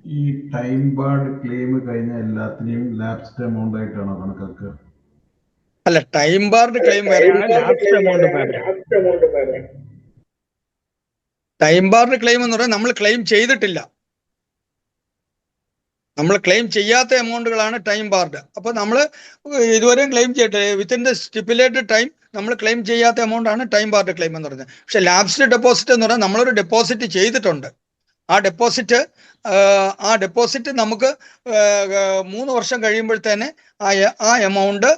ഈ ടൈം ബാർഡ് ക്ലെയിം കഴിഞ്ഞ എല്ലാത്തിനെയും ലാപ്സ്ഡ് എമൗണ്ട് ആയിട്ടാണോ കണക്കാക്കുക? അല്ല, ടൈം ബാർഡ് ക്ലെയിം വേറെയാണ്, ലാപ്സ്ഡ് എമൗണ്ട് വേറെയാണ്. ടൈം ബാർഡ് ക്ലെയിം എന്ന് പറഞ്ഞാൽ നമ്മൾ ക്ലെയിം ചെയ്തിട്ടില്ല. നമ്മൾ ക്ലെയിം ചെയ്യാത്ത എമൗണ്ടുകളാണ് ടൈം ബാർഡ്. അപ്പൊ നമ്മൾ ഇതുവരെയും ക്ലെയിം ചെയ്തിട്ട് വിത്തിൻ ദ സ്റ്റിപ്പുലേറ്റഡ് ടൈം നമ്മൾ ക്ലെയിം ചെയ്യാത്ത എമൗണ്ട് ആണ് ടൈം ബാർഡ് ക്ലെയിം എന്ന് പറയുന്നത്. പക്ഷെ ലാപ്സ്ഡ് ഡെപ്പോസിറ്റ് എന്ന് പറഞ്ഞാൽ നമ്മളൊരു ഡെപ്പോസിറ്റ് ചെയ്തിട്ടുണ്ട്. ആ ഡെപ്പോസിറ്റ് നമുക്ക് 3 വർഷം കഴിയുമ്പോഴത്തേന് ആ എമൗണ്ട്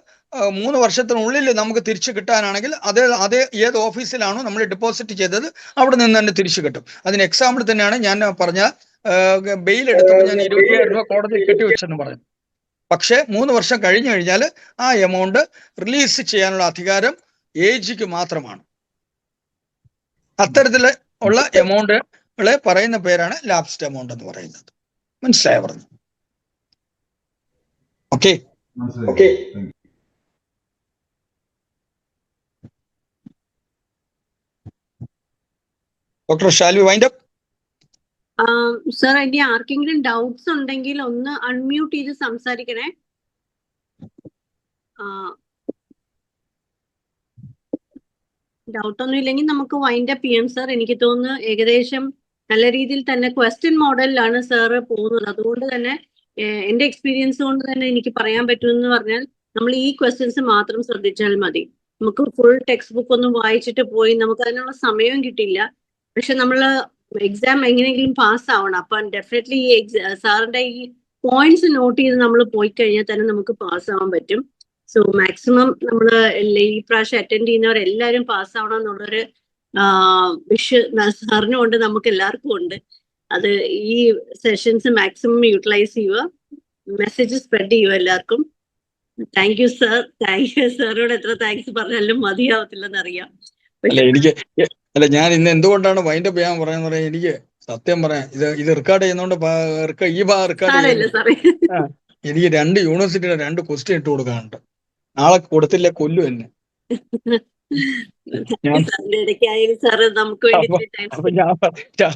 3 വർഷത്തിനുള്ളിൽ നമുക്ക് തിരിച്ചു കിട്ടാനാണെങ്കിൽ അതേ ഏത് ഓഫീസിലാണോ നമ്മൾ ഡെപ്പോസിറ്റ് ചെയ്തത് അവിടെ നിന്ന് തന്നെ തിരിച്ചു കിട്ടും. അതിന് എക്സാമ്പിൾ തന്നെയാണ് ഞാൻ പറഞ്ഞ ബെയിൽ എടുത്തപ്പോൾ ഞാൻ 20,000 രൂപ കോടതിയിൽ കെട്ടിവെച്ചെന്ന് പറഞ്ഞു. പക്ഷേ 3 വർഷം കഴിഞ്ഞു കഴിഞ്ഞാൽ ആ എമൗണ്ട് റിലീസ് ചെയ്യാനുള്ള അധികാരം ഏജിക്ക് മാത്രമാണ്. അത്തരത്തിൽ ഉള്ള എമൗണ്ടുകളെ പറയുന്ന പേരാണ് ലാപ്സ്ഡ് എമൗണ്ട് എന്ന് പറയുന്നത്. മനസ്സിലായോ പറഞ്ഞു? ഓക്കെ. മനസ്സിലായി. Doctor shall we wind up? Sir, ഇനി ആർക്കെങ്കിലും ഡൗട്ട്സ് ഉണ്ടെങ്കിൽ ഒന്ന് അൺമ്യൂട്ട് ചെയ്ത് സംസാരിക്കണേ. ഡൗട്ട് ഒന്നും ഇല്ലെങ്കിൽ നമുക്ക് വൈൻഡ് അപ്പ് ചെയ്യാം സർ. എനിക്ക് തോന്നുന്നു ഏകദേശം നല്ല രീതിയിൽ തന്നെ ക്വസ്റ്റ്യൻ മോഡലിലാണ് സാറ് പോകുന്നത്. അതുകൊണ്ട് തന്നെ എന്റെ എക്സ്പീരിയൻസ് കൊണ്ട് തന്നെ എനിക്ക് പറയാൻ പറ്റുമെന്ന് പറഞ്ഞാൽ നമ്മൾ ഈ ക്വസ്റ്റ്യൻസ് മാത്രം ശ്രദ്ധിച്ചാൽ മതി. നമുക്ക് ഫുൾ ടെക്സ്റ്റ് ബുക്ക് ഒന്നും വായിച്ചിട്ട് പോയി നമുക്ക് അതിനുള്ള സമയവും കിട്ടില്ല. പക്ഷെ നമ്മൾ എക്സാം എങ്ങനെയെങ്കിലും പാസ് ആവണം. അപ്പം ഡെഫിനറ്റ്ലി ഈ സാറിന്റെ ഈ പോയിന്റ്സ് നോട്ട് ചെയ്ത് നമ്മൾ പോയി കഴിഞ്ഞാൽ തന്നെ നമുക്ക് പാസ് ആവാൻ പറ്റും. സോ മാക്സിമം നമ്മൾ ഈ പ്രാവശ്യം അറ്റൻഡ് ചെയ്യുന്നവരെല്ലാവരും പാസ് ആവണം എന്നുള്ളൊരു സാറിനും ഉണ്ട്, നമുക്ക് എല്ലാവർക്കും ഉണ്ട്. അത് ഈ സെഷൻസ് മാക്സിമം യൂട്ടിലൈസ് ചെയ്യുക, മെസ്സേജ് സ്പ്രെഡ് ചെയ്യുക എല്ലാവർക്കും. Thank you sir. Thank you സാറിനോട് എത്ര താങ്ക്സ് പറഞ്ഞാലും മതിയാവത്തില്ലെന്നറിയാം. ഞാൻ ഇന്ന് എന്തുകൊണ്ടാണ് വൈൻഡ് അപ്പ് ചെയ്യാൻ പറയുന്നത്? എനിക്ക് സത്യം പറയാം, ഇത് റെക്കോർഡ് ചെയ്യുന്നോണ്ട് ഈ റെക്കോർഡ് എനിക്ക് 2 യൂണിവേഴ്സിറ്റിയുടെ 2 ക്വസ്റ്റ്യൻ ഇട്ട് കൊടുക്കാനുണ്ട്. നാളെ കൊടുത്തില്ല കൊല്ലും എന്നെ. അപ്പൊ ഞാൻ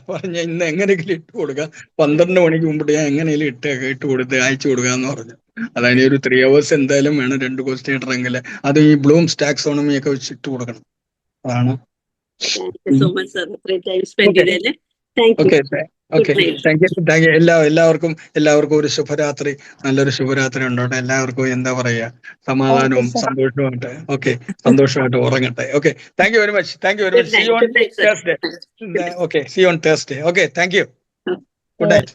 പറഞ്ഞ ഇന്ന് എങ്ങനെയെങ്കിലും ഇട്ട് കൊടുക്കാം, 12 മണിക്ക് മുമ്പിട്ട് ഞാൻ എങ്ങനെയെങ്കിലും ഇട്ട് കൊടുത്ത് അയച്ചു കൊടുക്കാന്ന് പറഞ്ഞു. അതായത് ഒരു 3 hours എന്തായാലും വേണം 2 ക്വസ്റ്റ്യൻ ഇടണമെങ്കിൽ. അത് ഈ ബ്ലൂംസ് ടാക്സോണമി ഒക്കെ വെച്ച് ഇട്ട് കൊടുക്കണം. അതാണ്. എല്ലാവർക്കും ഒരു ശുഭരാത്രി, നല്ലൊരു ശുഭരാത്രി ഉണ്ടാവട്ടെ. എല്ലാവർക്കും എന്താ പറയാ, സമാധാനവും സന്തോഷവുമായിട്ട് സന്തോഷമായിട്ട് ഉറങ്ങട്ടെ. Okay, thank you very much. Thank you very much. See you on Thursday. Okay, see you on Thursday. Okay, thank you. Good night.